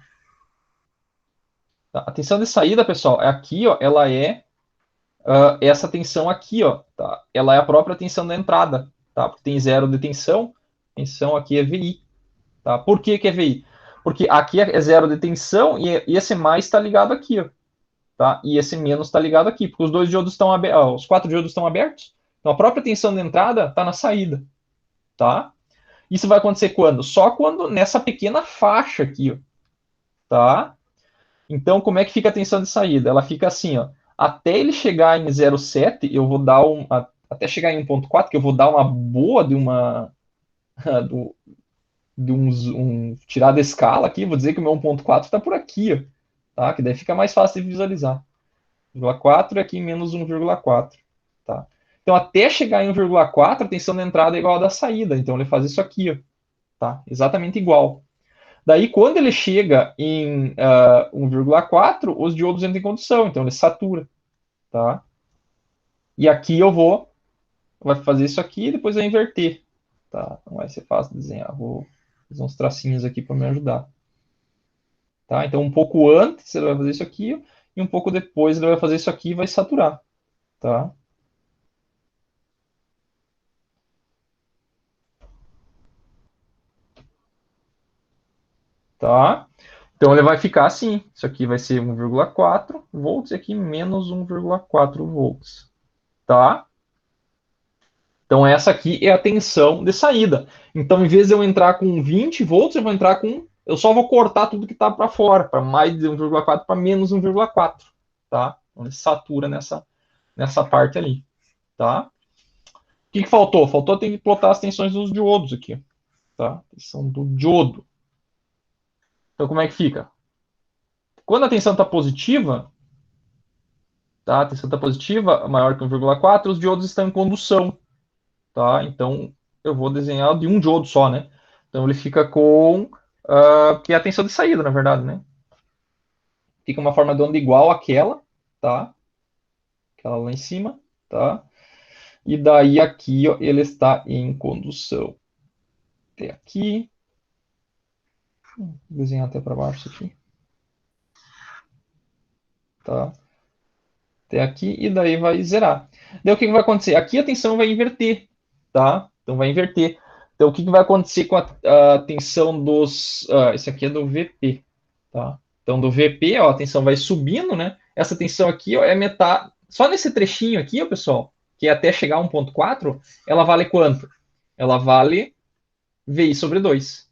Tá? A tensão de saída, pessoal, é aqui, ó, ela é essa tensão aqui, ó, tá? Ela é a própria tensão da entrada, tá? Porque tem zero de tensão, tensão aqui é VI, tá? Por que que é VI? Porque aqui é zero de tensão e esse mais está ligado aqui, ó, tá? E esse menos está ligado aqui, porque os dois diodos estão abertos, os 4 diodos estão abertos, então a própria tensão da entrada está na saída, tá? Isso vai acontecer quando? Só quando nessa pequena faixa aqui, ó, tá? Então, como é que fica a tensão de saída? Ela fica assim, ó. Até ele chegar em 0,7, eu vou dar até chegar em 1,4, que eu vou dar uma boa de uma tirar da escala aqui, vou dizer que o meu 1,4 está por aqui, ó, tá? Que daí fica mais fácil de visualizar. 1,4 e aqui menos 1,4, tá? Então, até chegar em 1,4, a tensão da entrada é igual à da saída. Então, ele faz isso aqui, ó, tá? Exatamente igual. Daí, quando ele chega em 1,4, os diodos entram em condução, então ele satura, tá? E aqui vai fazer isso aqui e depois vai inverter, tá? Não vai ser fácil de desenhar, vou fazer uns tracinhos aqui para me ajudar, tá? Então, um pouco antes ele vai fazer isso aqui e um pouco depois ele vai fazer isso aqui e vai saturar, tá? Tá? Então ele vai ficar assim. Isso aqui vai ser 1,4 volts e aqui menos 1,4 volts. Tá? Então essa aqui é a tensão de saída. Então em vez de eu entrar com 20 volts, eu vou entrar com... Eu só vou cortar tudo que está para fora, para mais de 1,4 para menos 1,4. Tá? Então ele satura nessa parte ali. Tá? O que faltou? Faltou ter que plotar as tensões dos diodos aqui. Tá? Tensão do diodo. Então como é que fica? Quando a tensão está positiva, tá? A tensão está positiva, maior que 1,4, os diodos estão em condução, tá? Então, eu vou desenhar de um diodo só, né? Então, ele fica com... que é a tensão de saída, na verdade, né? Fica uma forma de onda igual àquela, tá? Aquela lá em cima, tá? E daí aqui, ó, ele está em condução. Até aqui. Vou desenhar até para baixo isso aqui. Tá? Até aqui, e daí vai zerar. Daí o que vai acontecer? Aqui a tensão vai inverter, tá? Então vai inverter. Então o que vai acontecer com a tensão dos... esse aqui é do VP, tá? Então do VP, ó, a tensão vai subindo, né? Essa tensão aqui, ó, é metade... Só nesse trechinho aqui, ó, pessoal, que é até chegar a 1,4, ela vale quanto? Ela vale VI sobre 2,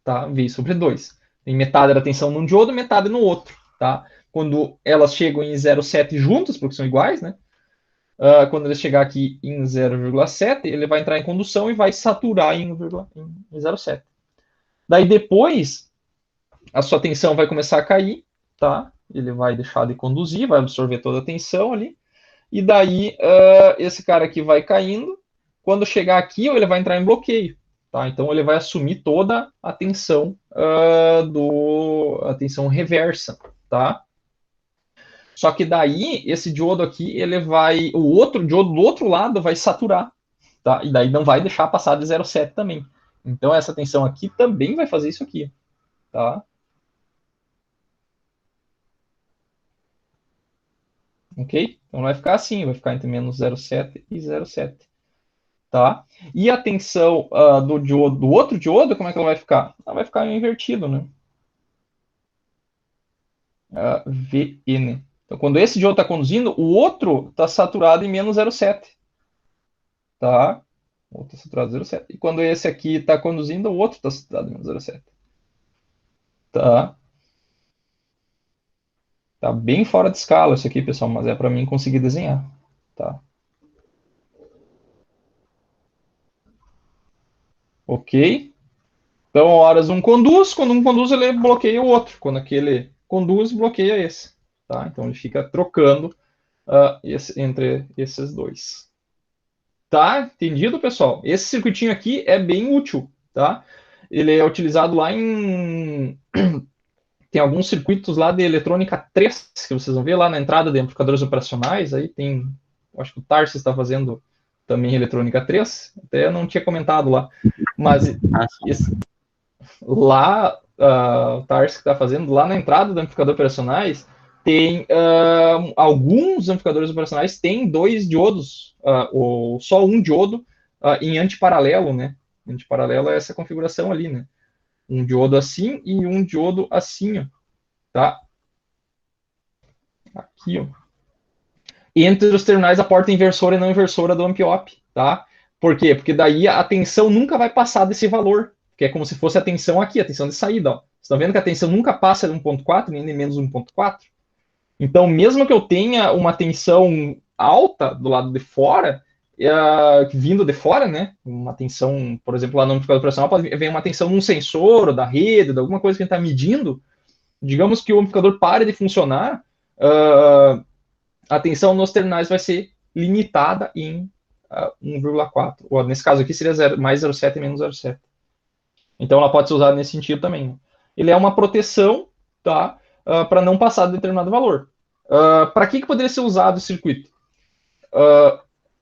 tá? VI sobre 2. Tem metade da tensão num diodo, metade no outro, tá? Quando elas chegam em 0,7 juntas, porque são iguais, né? Quando ele chegar aqui em 0,7, ele vai entrar em condução e vai saturar em 0,7. Daí depois, a sua tensão vai começar a cair, tá? Ele vai deixar de conduzir, vai absorver toda a tensão ali. E daí, esse cara aqui vai caindo. Quando chegar aqui, ele vai entrar em bloqueio, tá? Então, ele vai assumir toda a tensão, a tensão reversa, tá? Só que daí, esse diodo aqui, o outro diodo do outro lado vai saturar, tá? E daí não vai deixar passar de 0,7 também. Então, essa tensão aqui também vai fazer isso aqui, tá? Ok? Então, vai ficar assim, vai ficar entre menos 0,7 e 0,7, tá? E a tensão do outro diodo, como é que ela vai ficar? Ela vai ficar invertido, né? VN. Então, quando esse diodo está conduzindo, o outro está saturado em menos 0,7. Tá? O outro está saturado em 0,7. E quando esse aqui está conduzindo, o outro está saturado em menos 0,7. Tá? Tá bem fora de escala isso aqui, pessoal, mas é para mim conseguir desenhar. Tá? Ok? Então, horas um conduz, quando um conduz, ele bloqueia o outro. Quando aquele conduz, bloqueia esse. Tá? Então, ele fica trocando entre esses dois. Tá? Entendido, pessoal? Esse circuitinho aqui é bem útil, tá? Ele é utilizado lá em... Tem alguns circuitos lá de eletrônica 3, que vocês vão ver lá na entrada de amplificadores operacionais. Aí tem... Acho que o Tarsis está fazendo também eletrônica 3. Até não tinha comentado lá. Mas lá, o Tarsis está fazendo lá na entrada do amplificador operacionais, tem alguns amplificadores operacionais têm 2 diodos, ou só um diodo em antiparalelo, né? Antiparalelo é essa configuração ali, né? Um diodo assim e um diodo assim, ó, tá? Aqui, ó. Entre os terminais da porta inversora e não inversora do amp-op, tá? Por quê? Porque daí a tensão nunca vai passar desse valor, que é como se fosse a tensão aqui, a tensão de saída, ó. Você está vendo que a tensão nunca passa de 1.4, nem de menos 1.4? Então, mesmo que eu tenha uma tensão alta do lado de fora, vindo de fora, né? Uma tensão, por exemplo, lá no amplificador operacional, pode vir uma tensão num sensor, ou da rede, de alguma coisa que a gente está medindo. Digamos que o amplificador pare de funcionar, a tensão nos terminais vai ser limitada em 1,4. Ou nesse caso aqui seria 0, mais 0,7 e menos 0,7. Então ela pode ser usada nesse sentido também. Ele é uma proteção, tá? Para não passar de determinado valor. Para que poderia ser usado esse circuito?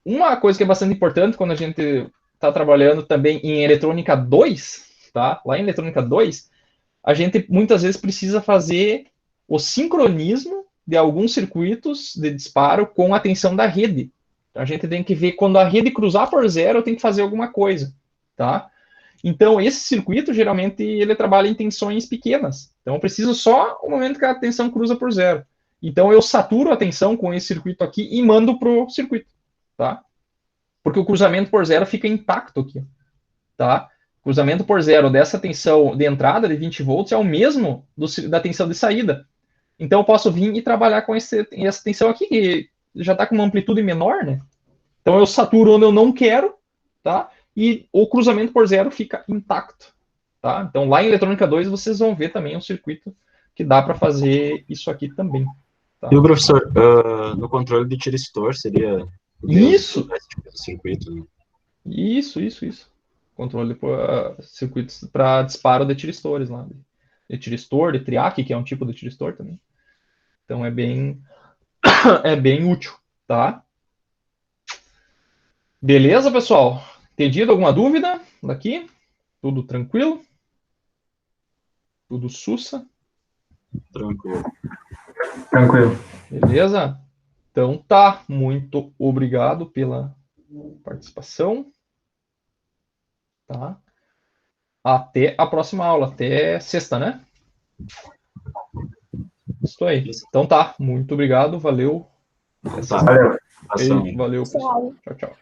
Uma coisa que é bastante importante quando a gente está trabalhando também em eletrônica 2, tá? Lá em eletrônica 2, a gente muitas vezes precisa fazer o sincronismo de alguns circuitos de disparo com a tensão da rede. Então, a gente tem que ver quando a rede cruzar por zero, eu tenho que fazer alguma coisa, tá? Então, esse circuito, geralmente, ele trabalha em tensões pequenas. Então, eu preciso só o momento que a tensão cruza por zero. Então, eu saturo a tensão com esse circuito aqui e mando para o circuito, tá? Porque o cruzamento por zero fica intacto aqui, tá? O cruzamento por zero dessa tensão de entrada de 20 volts é o mesmo da tensão de saída. Então, eu posso vir e trabalhar com essa tensão aqui, que já está com uma amplitude menor, né? Então, eu saturo onde eu não quero, tá? E o cruzamento por zero fica intacto, tá? Então, lá em eletrônica 2, vocês vão ver também um circuito que dá para fazer isso aqui também. Tá? E o professor, no controle de tiristor seria Isso! esse tipo de circuito, né? Isso. Controle por circuitos para disparo de tiristores lá. De tiristor, de triac, que é um tipo de tiristor também. Então, é bem útil, tá? Beleza, pessoal? Entendido alguma dúvida daqui? Tudo tranquilo? Tudo sussa? Tranquilo. Beleza? Então tá. Muito obrigado pela participação. Tá? Até a próxima aula. Até sexta, né? Isso aí. Então tá. Muito obrigado. Valeu. Valeu. Valeu, pessoal. Tchau, tchau.